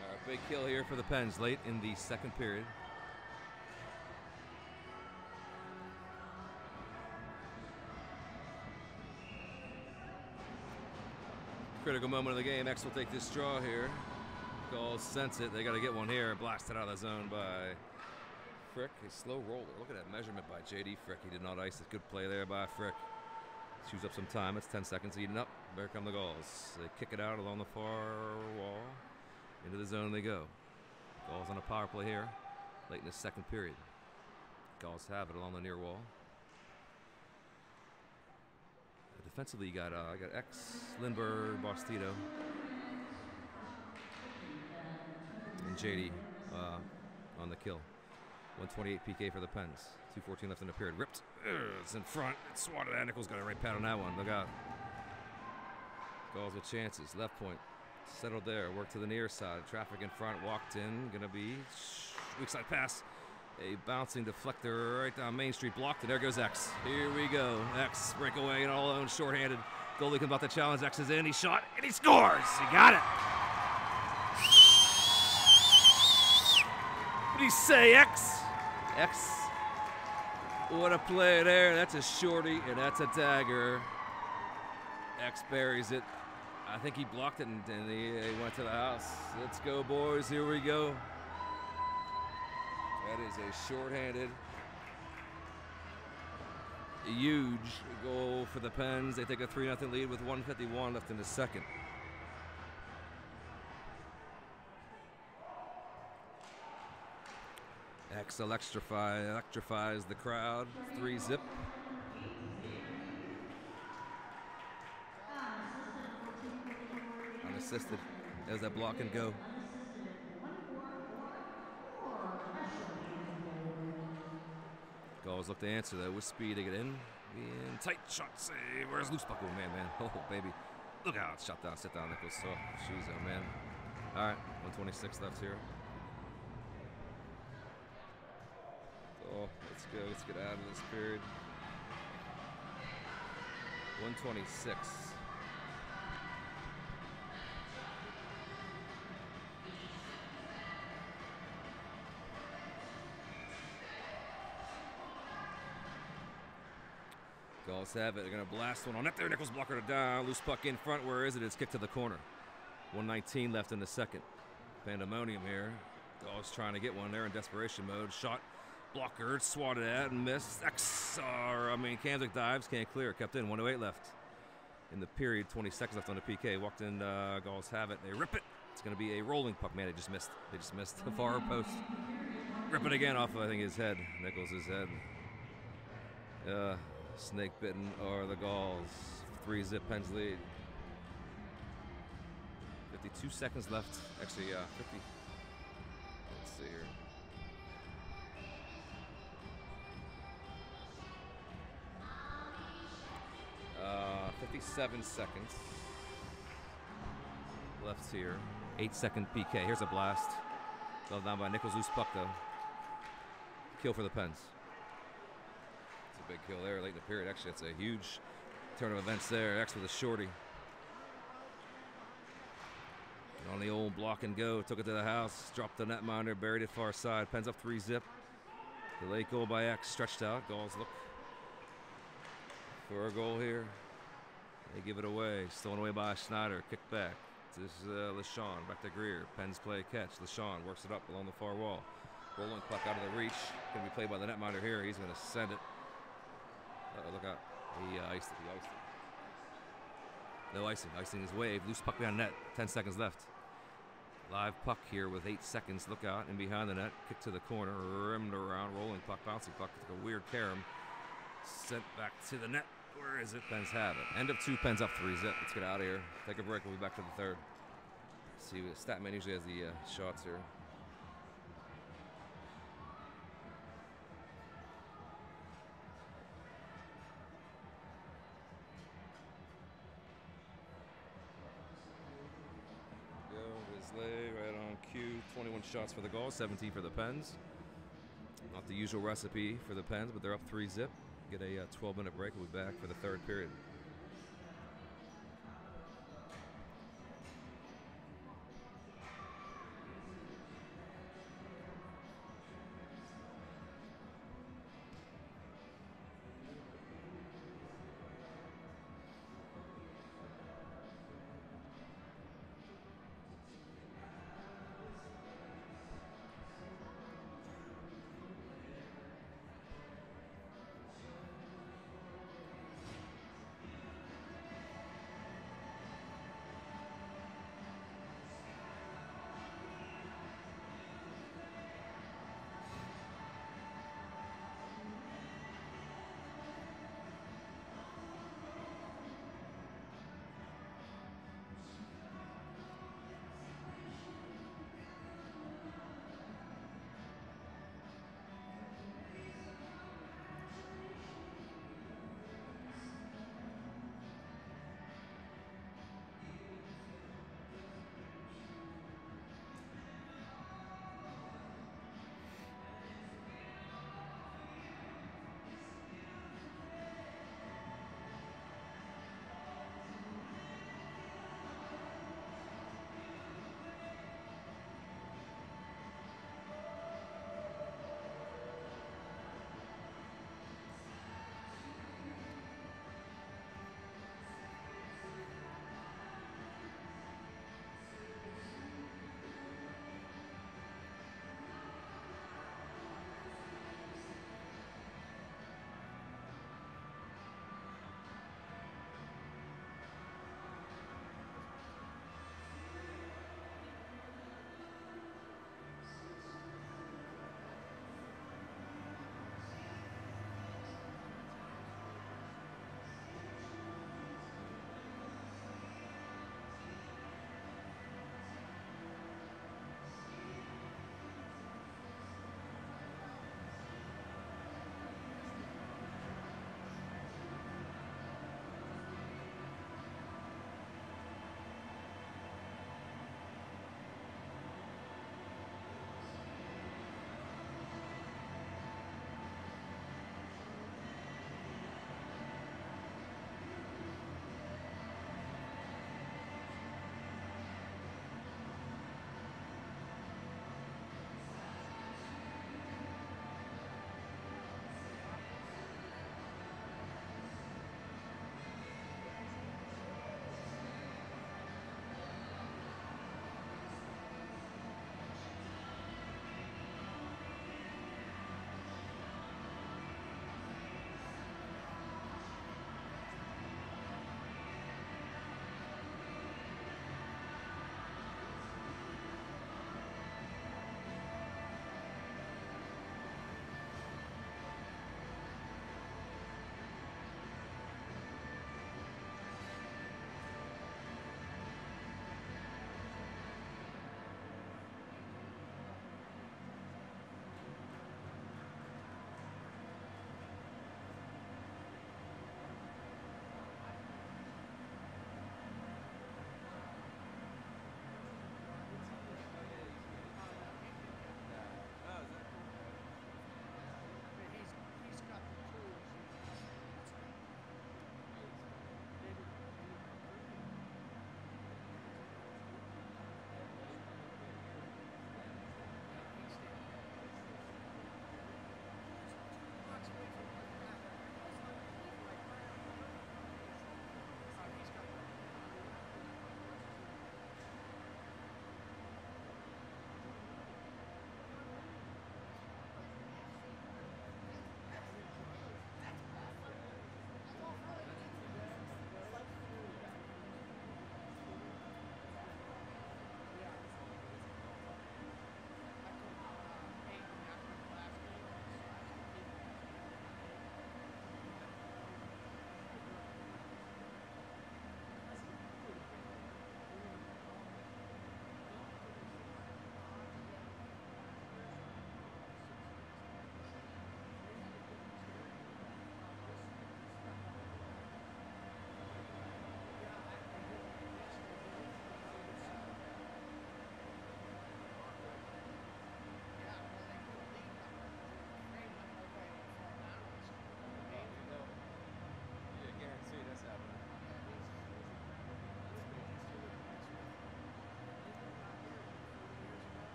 All right, big kill here for the Pens late in the second period. Critical moment of the game. X will take this draw here. Gauls sense it. They got to get one here. Blasted out of the zone by Frick. A slow roller. Look at that measurement by J.D. Frick. He did not ice it. Good play there by Frick. Chews up some time. It's 10 seconds eating up. There come the Gauls. They kick it out along the far wall. Into the zone they go. Gauls on a power play here. Late in the second period. Gauls have it along the near wall. Defensively, you got X, Lindbergh, Bostito, and JD on the kill. 128 PK for the Pens. 2:14 left in the period. Ripped. It's in front. It's swatted at. Nichols got a right pat on that one. Look out. Gauls with chances. Left point. Settled there. Worked to the near side. Traffic in front. Walked in. Gonna be weak side pass. A bouncing deflector right down Main Street, blocked, and there goes X. Here we go. X breakaway and all alone, shorthanded. Goalie comes out to challenge. X is in. He shot and he scores. He got it. What did he say, X? X. What a play there. That's a shorty and that's a dagger. X buries it. I think he blocked it and he went to the house. Let's go, boys. Here we go. That is a shorthanded, huge goal for the Pens. They take a 3-0 lead with 1:51 left in the second. X electrifies the crowd. 3-zip. Unassisted as that block and go. Gauls look to answer that with speed to get in. In tight shot save. Where's loose puck? Oh, man. Oh, baby. Look out. Shot down. Sit down, Nichols. Oh, jeez, oh, man. All right. 126 left here. Oh, let's go. Let's get out of this period. 126. Gulls have it. They're going to blast one on net there. Nichols blocker it down. Loose puck in front. Where is it? It's kicked to the corner. 119 left in the second. Pandemonium here. Gulls trying to get one there in desperation mode. Shot blocker, swatted at and missed. Kamzik dives, can't clear. Kept in. 1:08 left in the period. 20 seconds left on the PK. Walked in. Gulls have it. They rip it. It's going to be a rolling puck. Man, they just missed. They just missed the far post. Rip it again off, I think, his head. Nichols' head. Snake bitten are the Gulls. 3-zip Pens lead. 52 seconds left. Actually, 50. Let's see here. 57 seconds left here. 8-second PK. Here's a blast. Fell down by Nichols. Loose puck, though. Kill for the Pens. It's a big kill there late in the period. Actually, it's a huge turn of events there. X with a shorty. And on the old block and go. Took it to the house. Dropped the netminder. Buried it far side. Pens up 3-zip. The late goal by X. Stretched out. Gulls look for a goal here. They give it away. Stolen away by Schneider. Kick back. This is LeSean. Back to Greer. Pens play catch. LeSean works it up along the far wall. Rolling puck out of the reach. Going to be played by the netminder here. He's going to send it. Look out. He iced it. He iced it. No icing. Icing is waved. Loose puck behind net. 10 seconds left. Live puck here with 8 seconds. Look out. And behind the net. Kick to the corner. Rimmed around. Rolling puck. Bouncing puck. Took a weird carom. Sent back to the net. Where is it? Pens have it. End of 2. Pens up 3-zip. Let's get out of here. Take a break. We'll be back to the third. See, Statman usually has the shots here. Right on cue. 21 shots for the Gulls, 17 for the Pens. Not the usual recipe for the Pens, but they're up 3-zip. Get a 12-minute break. We'll be back for the third period.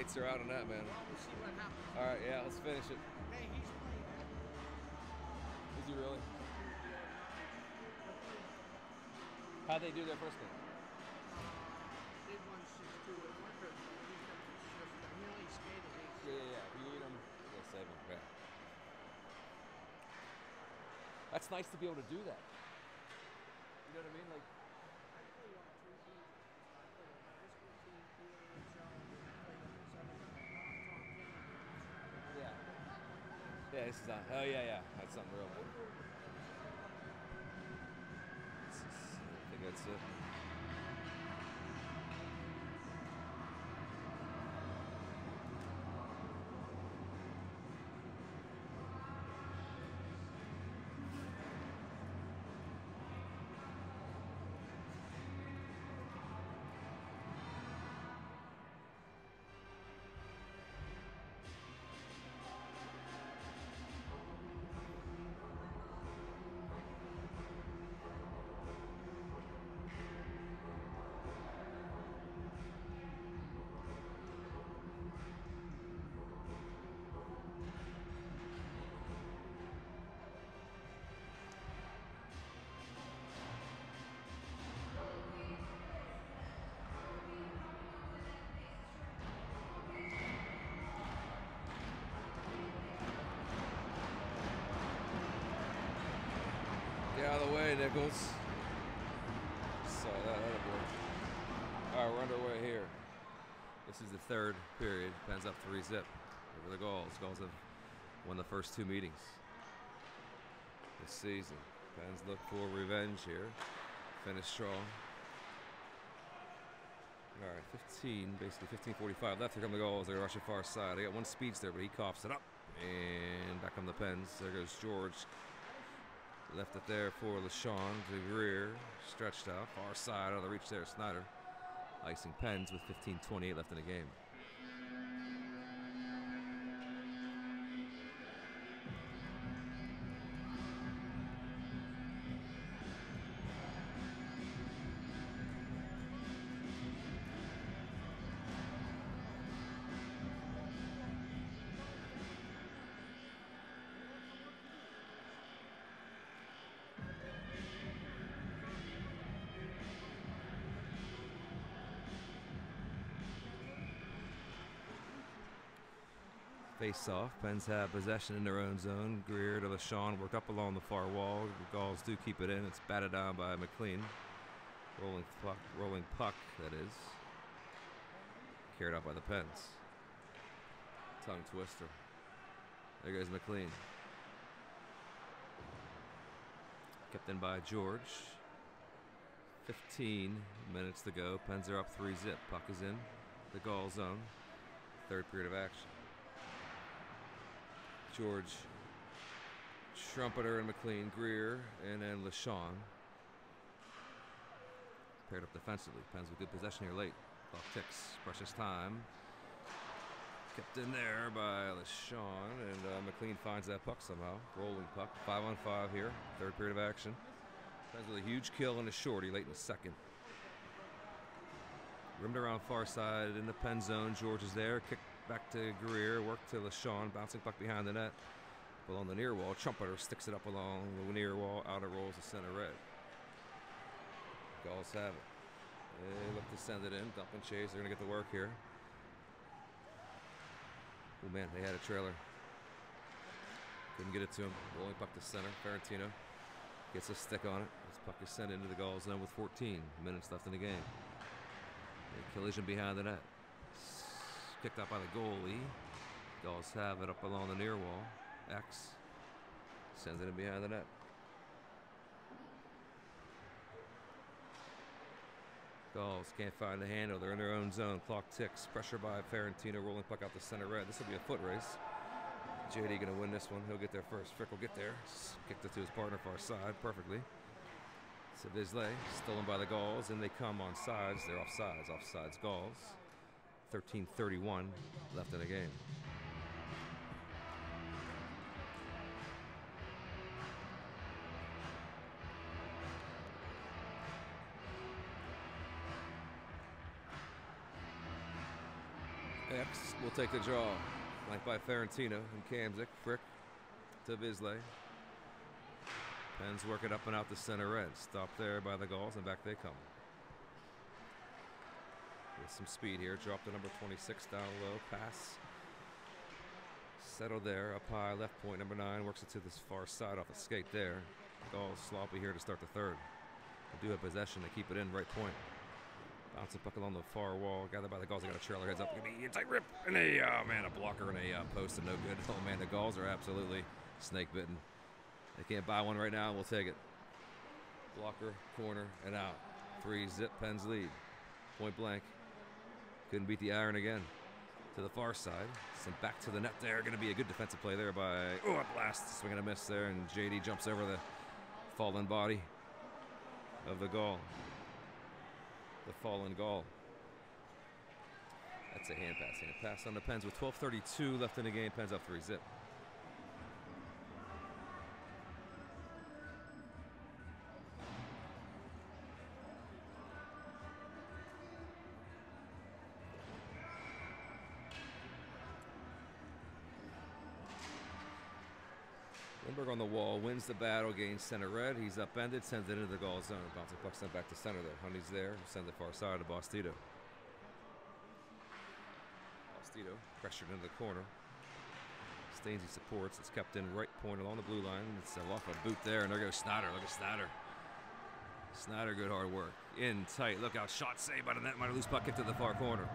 lights are out on that, man. Well, we'll see what happens. All right, yeah, let's finish it. Hey, he's playing. Is he really? How'd they do their first game? They won 6-2 at Wonder. He only skated 8. Yeah. If you need them, they'll save them. Yeah. That's nice to be able to do that. You know what I mean? Like, I played on 3 teams. I played on the high school team, PAHL, and then I played on the 7 yeah. Yeah, this is on. Oh, yeah. That's something real, man. I think that's it. Get out of the way, Nichols. Saw that other boy. All right, we're underway here. This is the third period. Pens up 3-0 over the Gauls. Gauls have won the first 2 meetings this season. Pens look for revenge here. Finish strong. All right, 15:45 left. Here come the Gauls. They're rushing far side. They got one speedster, but he coughs it up. And back come the Pens. There goes George. Left it there for LeSean to Greer. Stretched out. Far side out of the reach there. Snyder. Icing Pens with 15:28 left in the game. Face off. Pens have possession in their own zone. Greer to LeSean, worked up along the far wall. The Gauls do keep it in. It's batted down by McLean. Rolling puck, that is. Carried out by the Pens. Tongue twister. There goes McLean. Kept in by George. 15 minutes to go. Pens are up 3-0. Puck is in the Gaul zone. Third period of action. George, Trumpeter and McLean, Greer, and then LeSean. Paired up defensively. Pens with good possession here late. Clock ticks. Precious time. Kept in there by LeSean, and McLean finds that puck somehow. Rolling puck. 5-on-5 here. Third period of action. Pens with a huge kill and a shorty late in the second. Rimmed around far side in the Pen zone. George is there. Kick back to Greer. Work to LeSean. Bouncing puck behind the net. Along the near wall. Trumpeter sticks it up along the near wall. Outer rolls the center red. Gauls have it. They look to send it in. Dump and chase. They're going to get the work here. Oh man, they had a trailer. Couldn't get it to him. Rolling puck to center. Ferentino gets a stick on it. This puck is sent into the Gauls zone with 14 minutes left in the game. A collision behind the net. Kicked out by the goalie. Gauls have it up along the near wall. X sends it in behind the net. Gauls can't find the handle. They're in their own zone. Clock ticks. Pressure by Ferentino. Rolling puck out the center red. This will be a foot race. JD going to win this one. He'll get there first. Frick will get there. Kicked it to his partner far side perfectly. So Vizsla stolen by the Gauls, and they come on sides. They're offsides. Offsides Gauls. 13:31 left in the game. X will take the draw. Flanked by Ferentino and Kamzik. Frick to Vizsla. Pens work it up and out to center red. Stopped there by the Gauls, and back they come. With some speed here. Drop to number 26 down low. Pass. Settled there. Up high. Left point. Number 9 works it to this far side off the skate there. Gauls sloppy here to start the third. They do have possession. They keep it in. Right point. Bouncing puck along the far wall. Gathered by the Gauls. They got a trailer. Heads up. Tight rip. And a blocker and a post and no good. Oh, man. The Gauls are absolutely snake bitten. They can't buy one right now. We'll take it. Blocker, corner, and out. 3 zip. Pens lead. Point blank. Couldn't beat the iron again. To the far side. Sent back to the net there. Going to be a good defensive play there by, a blast. Swing and a miss there. And JD jumps over the fallen body of the Gaul. The fallen Gaul. That's a hand pass. Hand pass on the Pens with 12:32 left in the game. Pens up 3 zip. Lindbergh on the wall, wins the battle, gains center red. He's upended, sends it into the Gaul zone. Bouncing puck sent back to center there. Honey's there, send it far side to Bostito. Bostito pressured into the corner. Stainsy supports, it's kept in right point along the blue line. It's off a boot there, and there goes Snyder. Look at Snyder. Snyder, good hard work. In tight, look out, shot saved by the netminder. Loose puck kicked to the far corner.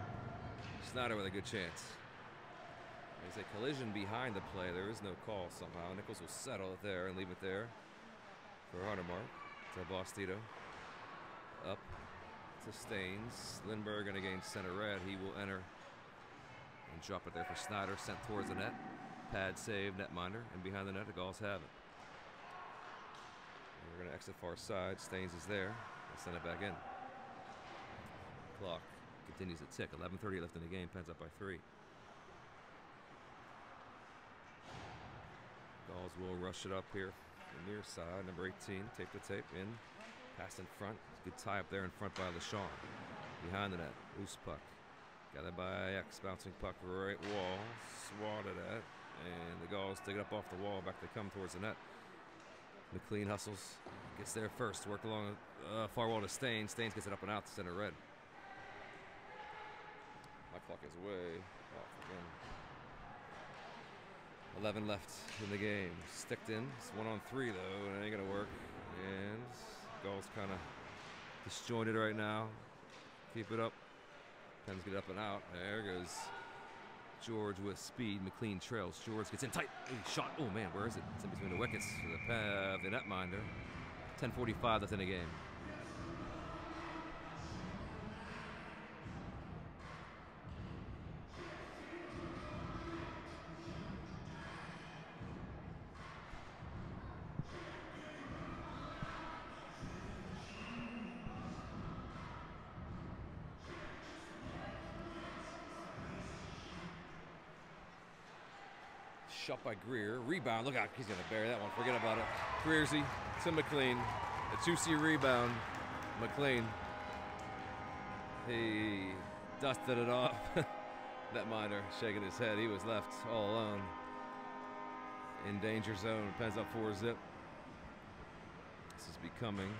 Snyder with a good chance. There's a collision behind the play. There is no call somehow. Nichols will settle it there and leave it there for Huntermark. To Bostito. Up to Staines. Lindbergh going to gain center red. He will enter and drop it there for Snyder. Sent towards the net. Pad save, netminder. And behind the net, the Gauls have it. And we're going to exit far side. Staines is there. They'll send it back in. Clock continues to tick. 11:30 left in the game. Pens up by 3. Gauls will rush it up here from the near side. Number 18, tape to tape, in. Pass in front. Good tie up there in front by LeSean. Behind the net, loose puck. Gathered by X, bouncing puck right wall. Swatted at. And the Gauls dig it up off the wall. Back they come towards the net. McLean hustles. Gets there first. Worked along far wall to Staines. Staines gets it up and out to center red. My clock is way off again. 11 left in the game. Sticked in. It's 1-on-3 though, and it ain't gonna work. And Gauls kind of disjointed right now. Keep it up. Pens get up and out. There goes George with speed. McLean trails. George gets in tight. Shot. Oh man, where is it? It's in between the wickets for the netminder. 10:45 left in the game. Shot by Greer. Rebound. Look out. He's going to bury that one. Forget about it. Greersy to McLean. A 2C rebound. McLean. He dusted it off. Netminder shaking his head. He was left all alone. In danger zone. Pens up 4 zip. This is becoming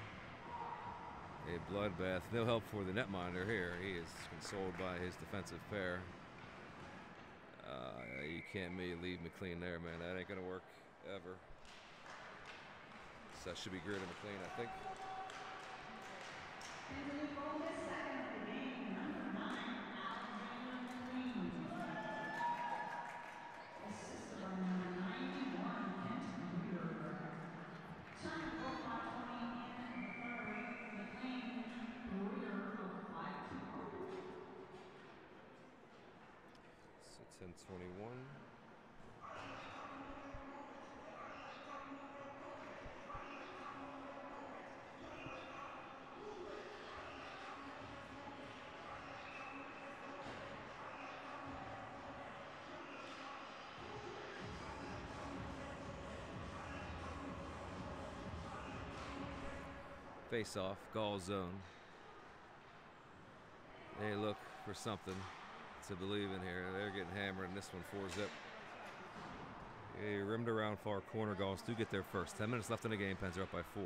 a bloodbath. No help for the netminder here. He is consoled by his defensive pair. You can't leave McLean there, man. That ain't gonna work ever. So that should be Greer to McLean, I think. So 10:21. Face off, Gaul zone. They look for something. to believe in here. They're getting hammered in this one, 4-zip. He rimmed around far corner. Gauls do get there first. 10 minutes left in the game. Pens are up by 4.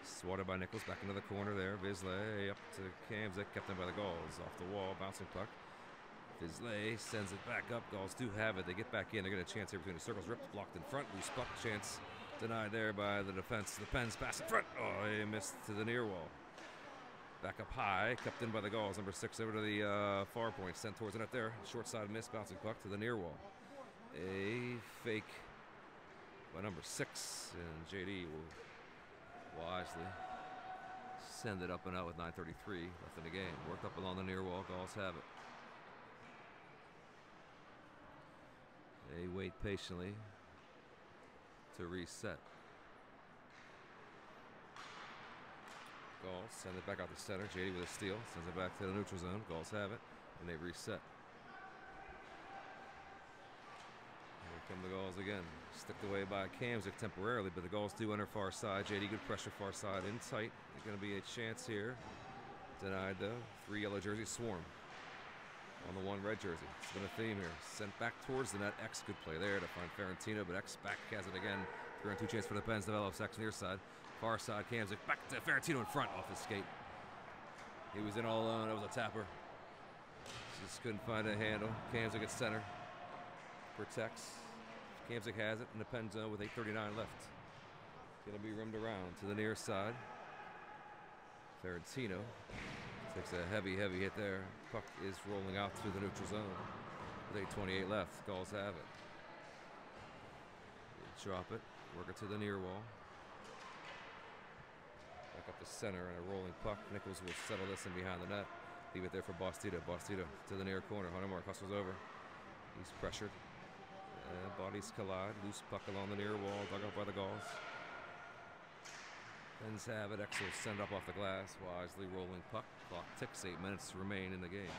Swatted by Nichols, back into the corner there. Vizsla up to Kamzik, kept in by the Gauls. Off the wall, bouncing puck. Vizsla sends it back up. Gauls do have it. They get back in. They're getting a chance here between the circles. Ripped, blocked in front. Loose puck, chance denied there by the defense. The Pens pass in front. Oh, he missed to the near wall. Back up high, kept in by the Gauls. Number 6 over to the far point. Sent towards the net there. Short side miss, bouncing puck to the near wall. A fake by number 6. And JD will wisely send it up and out with 9:33 left in the game. Worked up along the near wall. Gauls have it. They wait patiently to reset. Gauls send it back out the center. JD with a steal. Sends it back to the neutral zone. Gauls have it. And they reset. Here come the Gauls again. Sticked away by Kamzik temporarily, but the Gauls do enter far side. JD good pressure far side in tight. There's going to be a chance here. Denied though. 3 yellow jerseys swarm on the 1 red jersey. It's been a theme here. Sent back towards the net. X good play there to find Ferentino, but X back has it again. 3-on-2 chance for the Pens. Develops X near side. Far side, Kamzik back to Ferentino in front off his skate. He was in all alone. That was a tapper. Just couldn't find a handle. Kamzik at center. Protects. Kamzik has it in the pen zone with 8:39 left. Going to be rimmed around to the near side. Ferentino takes a heavy hit there. Puck is rolling out through the neutral zone with 8:28 left. Gauls have it. They drop it. Work it to the near wall. Back up the center and a rolling puck. Nichols will settle this in behind the net. Leave it there for Bastida. Bastida to the near corner. Huntermark hustles over. He's pressured. Bodies collide. Loose puck along the near wall. Dug up by the Gauls. Pens have it. X will send up off the glass. Wisely rolling puck. Clock ticks. 8 minutes to remain in the game.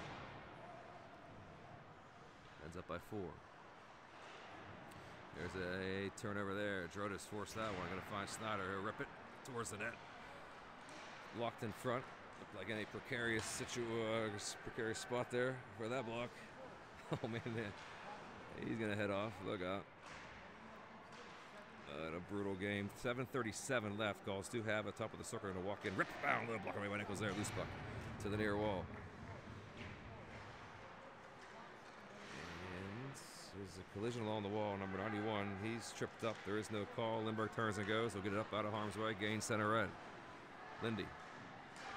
Ends up by 4. There's a turnover there. Drotis forced that one. Going to find Snyder. He'll rip it towards the net. Blocked in front. Looked like any precarious spot there for that block. Oh man, he's gonna head off. Look out. A brutal game. 7:37 left. Gauls do have a top of the circle and a walk in. Rip, bound, little block away by Nichols there. Loose puck to the near wall. And there's a collision along the wall. Number 91. He's tripped up. There is no call. Lindbergh turns and goes. He'll get it up out of harm's way. Gain center red. Lindy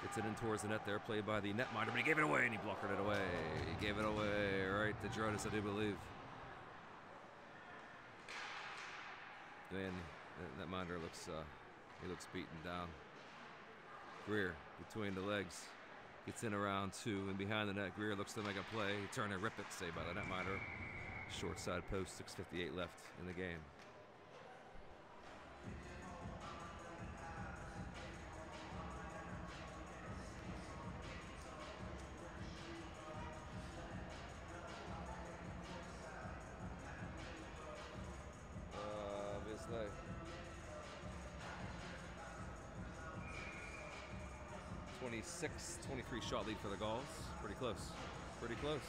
gets it in towards the net there, played by the netminder, but he gave it away and he blocked it away. He gave it away right to Drotis, I do believe. And that netminder looks beaten down. Greer between the legs gets in around 2 and behind the net. Greer looks to make a play. He turned and rip it, saved by the netminder. Short side post, 6:58 left in the game. Vizsla. 26-23 shot lead for the Gauls. Pretty close. Pretty close.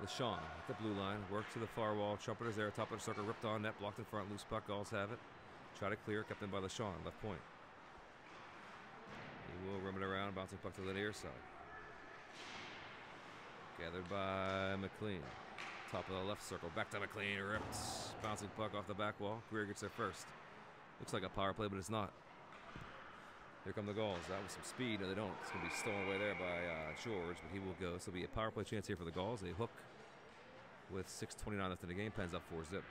LeSean at the blue line. Work to the far wall. Trumpeters there. Top of the circle. Ripped on. Net blocked in front. Loose puck. Gauls have it. Try to clear. Kept in by LeSean. Left point. He will rim it around. Bouncing puck to the near side. Gathered by McLean. Top of the left circle. Back to McLean. Ripped. Bouncing puck off the back wall. Greer gets there first. Looks like a power play, but it's not. Here come the Gauls. That was some speed. No, they don't. It's going to be stolen away there by George, but he will go. So it'll be a power play chance here for the Gauls. A hook with 6:29 left in the game. Pens up 4-zip.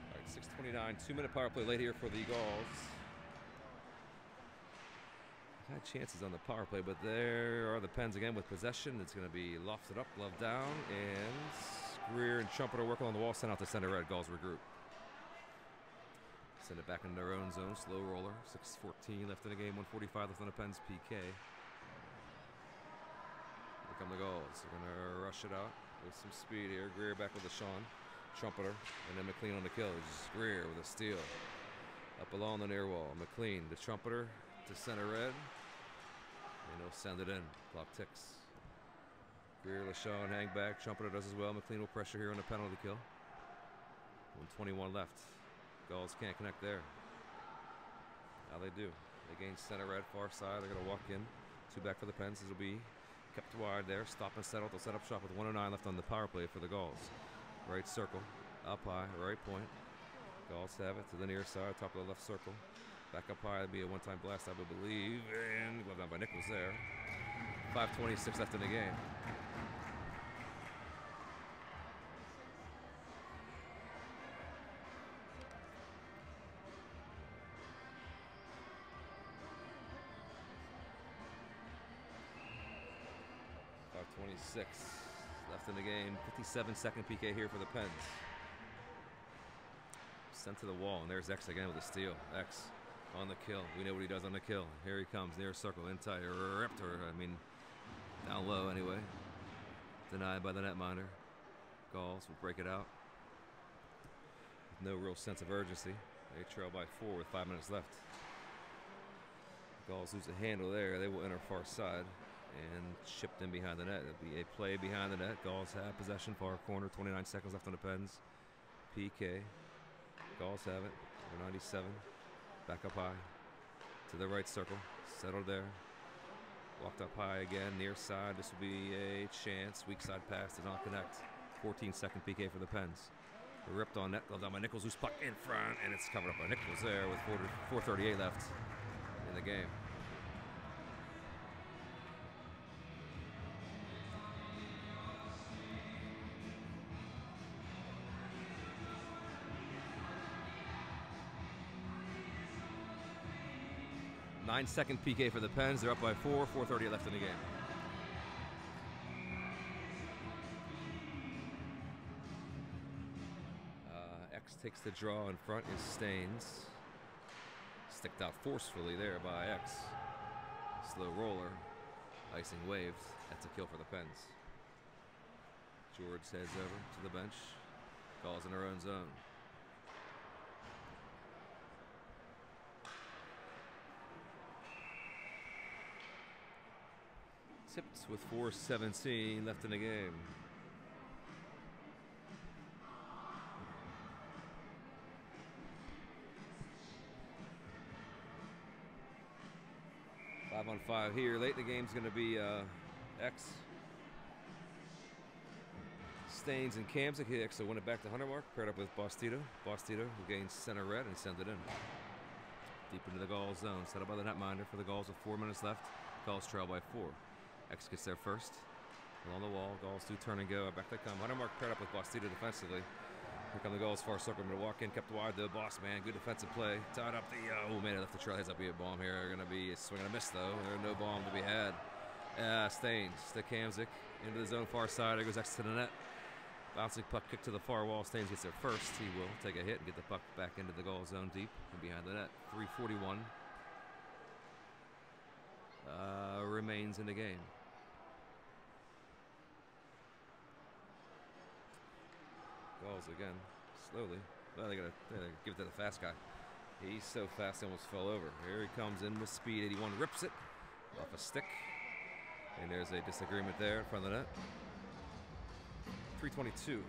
All right, 6:29. 2-minute power play late here for the Gauls. Had chances on the power play, but there are the Pens again with possession. It's going to be lofted up, glove down, and Greer and Trumpeter working on the wall. Sent out to center red. Gauls regroup. Send it back into their own zone. Slow roller. 6:14 left in the game. 1:45 left on the Pens PK. Here come the goals. They're going to rush it out with some speed here. Greer back with the Sean. Trumpeter. And then McLean on the kill. Just Greer with a steal. Up along the near wall. McLean, the Trumpeter to center red. And he'll send it in. Clock ticks. Greer, LaShawn, hang back. Trumpeter does as well. McLean will pressure here on the penalty kill. 1:21 left. Gulls can't connect there. Now they do. They gain center red, far side. They're going to walk in. 2 back for the Pens. This will be kept wide there. Stop and settle. They'll set up shop with 1:09 left on the power play for the Gulls. Right circle. Up high. Right point. Gulls have it to the near side. Top of the left circle. Back up high. It'll be a one-time blast, I would believe. And gloved down by Nichols there. 5:26 left in the game. Left in the game. 57-second PK here for the Pens. Sent to the wall, and there's X again with a steal. X on the kill. We know what he does on the kill. Here he comes, near circle, in tight, ripped her. I mean, down low anyway. Denied by the netminder. Gulls will break it out. With no real sense of urgency. They trail by 4 with 5 minutes left. Gulls lose a handle there. They will enter far side. And chipped in behind the net. It'll be a play behind the net. Gulls have possession, far corner. 29 seconds left on the Pens. PK. Gulls have it. Number 97. Back up high. To the right circle. Settled there. Walked up high again. Near side. This will be a chance. Weak side pass. Did not connect. 14-second PK for the Pens. Ripped on net. Glove down by Nichols. Who's puck in front. And it's covered up by Nichols there with 4:38 left in the game. Nine-second PK for the Pens. They're up by 4. 4:30 left in the game. X takes the draw in front is Staines. Sticked out forcefully there by X. Slow roller. Icing waved. That's a kill for the Pens. George heads over to the bench. Calls in their own zone. Tipped with 4:17 left in the game. Five on 5 here. Late in the game is going to be X. Staines and Kamzik. X will win it back to Hunter Mark. Paired up with Bostito. Bostito who gains center red and send it in. Deep into the Gulls zone. Set up by the netminder for the Gulls with 4 minutes left. Gulls trail by 4. X gets there first. Along the wall. Gulls do turn and go. Back they come. Hunter Mark paired up with Bostito defensively. Here come the Gulls far circle. Going to walk in. Kept wide though. Boss man. Good defensive play. Tied up the. Oh man, left the trail. Heads up. Be a bomb here. They're going to be a swing and a miss though. There's no bomb to be had. Staines to Kamzik. Into the zone far side. There goes X to the net. Bouncing puck kick to the far wall. Staines gets there first. He will take a hit and get the puck back into the Gulls zone deep and behind the net. 3:41 remains in the game. Gulls again, slowly. Well, they gotta give it to the fast guy. He's so fast, he almost fell over. Here he comes in with speed. 81 rips it off a stick. And there's a disagreement there in front of the net. 3:22.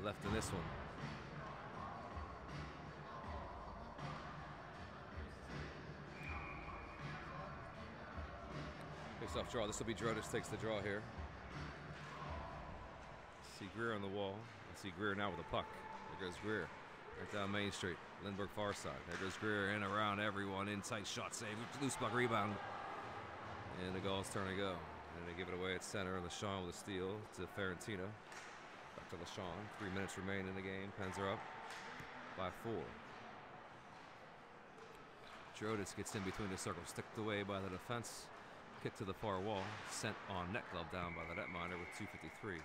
Left in this one. Face off draw. This will be Drodis takes the draw here. See Greer on the wall. I see Greer now with a puck. There goes Greer. Right down Main Street. Lindbergh far side. There goes Greer in around everyone. Inside shot save. Loose puck rebound. And the Gulls turn and go. And they give it away at center. LaShawn with a steal to Ferentino. Back to LaShawn. 3 minutes remain in the game. Pens are up by 4. Drodis gets in between the circles. Sticked away by the defense. Kick to the far wall, sent on net glove down by the netminder with 2:53.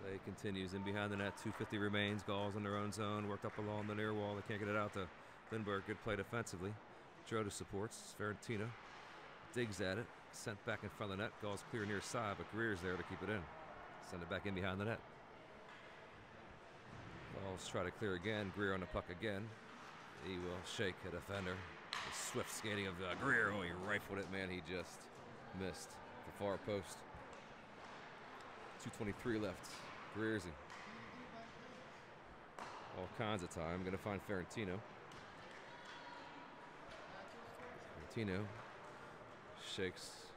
Play continues in behind the net. 2:50 remains. Gauls in their own zone. Worked up along the near wall. They can't get it out to Lindbergh. Good play defensively. Droda supports. Ferentino digs at it. Sent back in front of the net. Gauls clear near side, but Greer's there to keep it in. Send it back in behind the net. Gauls try to clear again. Greer on the puck again. He will shake a defender. The swift skating of Greer. Oh, he rifled it, man. He just missed the far post. 2:23 left. Greer's in all kinds of time. Going to find Ferentino. Ferentino shakes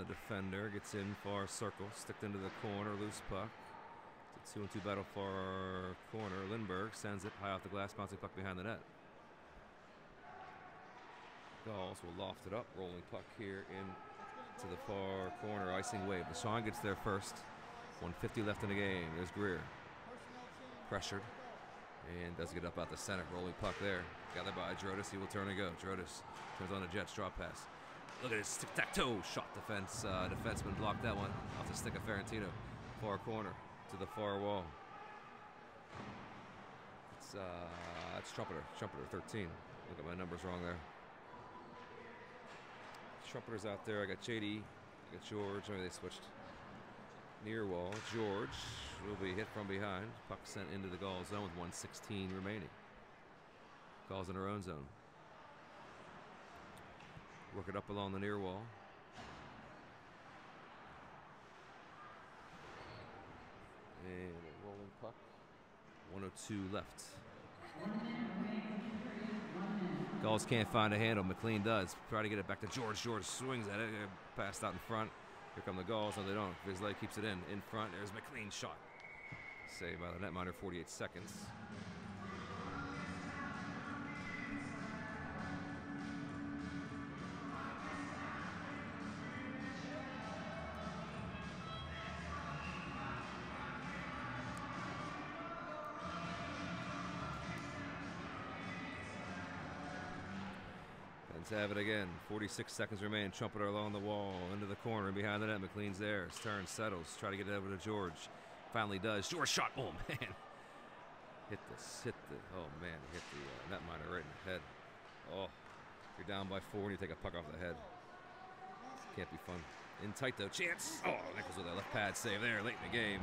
defender, gets in far circle, sticked into the corner, loose puck. It's a 2-on-2 battle far corner. Lindbergh sends it high off the glass, bouncing puck behind the net. Gauls will loft it up, rolling puck here in to the far corner, icing wave. Deshawn gets there first. 1:50 left in the game. There's Greer. Pressured. And does get up out the center. Rolling puck there. Gathered by Drodis. He will turn and go. Drodis turns on a Jets draw pass. Look at his tic-tac-toe shot defense. Defenseman blocked that one off the stick of Ferentino. Far corner to the far wall. It's Trumpeter. Trumpeter 13. Look at my numbers wrong there. Trumpeter's out there. I got JD. I got George. Maybe they switched. Near wall. George will be hit from behind. Puck sent into the Gaul zone with 1:16 remaining. Gauls in their own zone. Work it up along the near wall. And a rolling puck. 1:02 left. Gauls can't find a handle. McLean does. Try to get it back to George. George swings at it. Passed out in front. Here come the Gauls. No, they don't. Vizsla keeps it in. In front. There's McLean's shot. Saved by the netminder. 48 seconds. Have it again. 46 seconds remain. Trumpeter along the wall, into the corner, and behind the net. McLean's there. Turns, settles. Try to get it over to George. Finally does. George shot. Oh man! Hit the. Oh man! Hit the netminder right in the head. Oh, you're down by 4 and you take a puck off the head. Can't be fun. In tight though. Chance. Oh, Nichols with a left pad save there late in the game,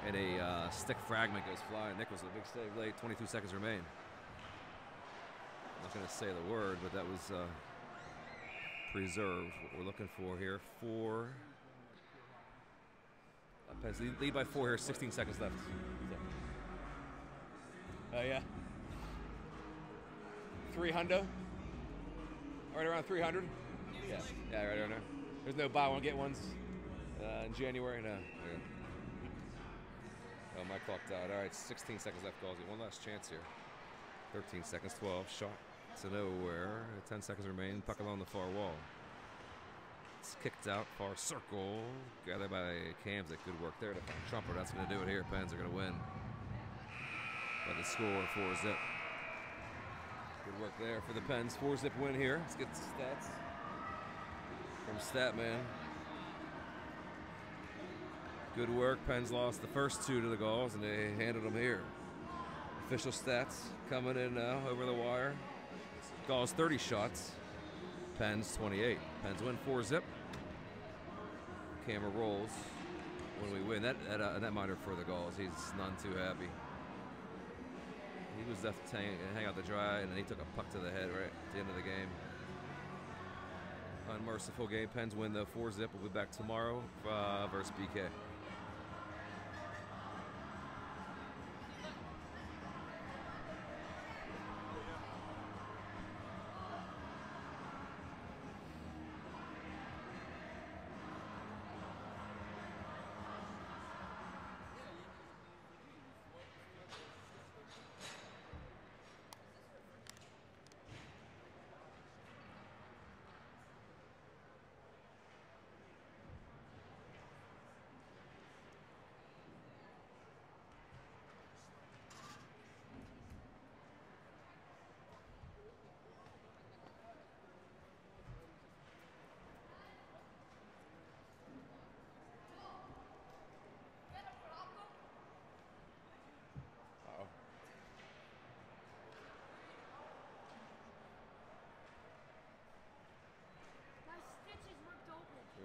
and a stick fragment goes flying. Nichols with a big save late. 22 seconds remain. I'm not going to say the word, but that was preserved. What we're looking for here. 4. Pens lead by 4 here. 16 seconds left. Oh, yeah. 300. Right around 300. Yeah. Yeah, right around there. There's no buy one get ones in January. No. Yeah. Oh, my clock died. All right, 16 seconds left. Gauls get one last chance here. 13 seconds. 12. Shot to nowhere. 10 seconds remain. Puck along the far wall. It's kicked out. Far circle. Gathered by Kamzik. Good work there to find Trumper. That's going to do it here. Pens are going to win. By the score, 4-zip. Good work there for the Pens. 4-zip win here. Let's get the stats from Statman. Good work. Pens lost the first 2 to the Gauls, and they handled them here. Official stats coming in now over the wire. Gauls 30 shots, Pens 28. Pens win 4-zip. Camera rolls when we win. That netminder for the Gauls, he's none too happy. He was left to hang out to dry, and then he took a puck to the head right at the end of the game. Unmerciful game. Pens win the 4-zip. We'll be back tomorrow versus BK.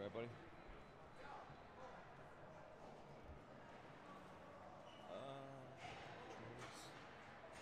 right, buddy?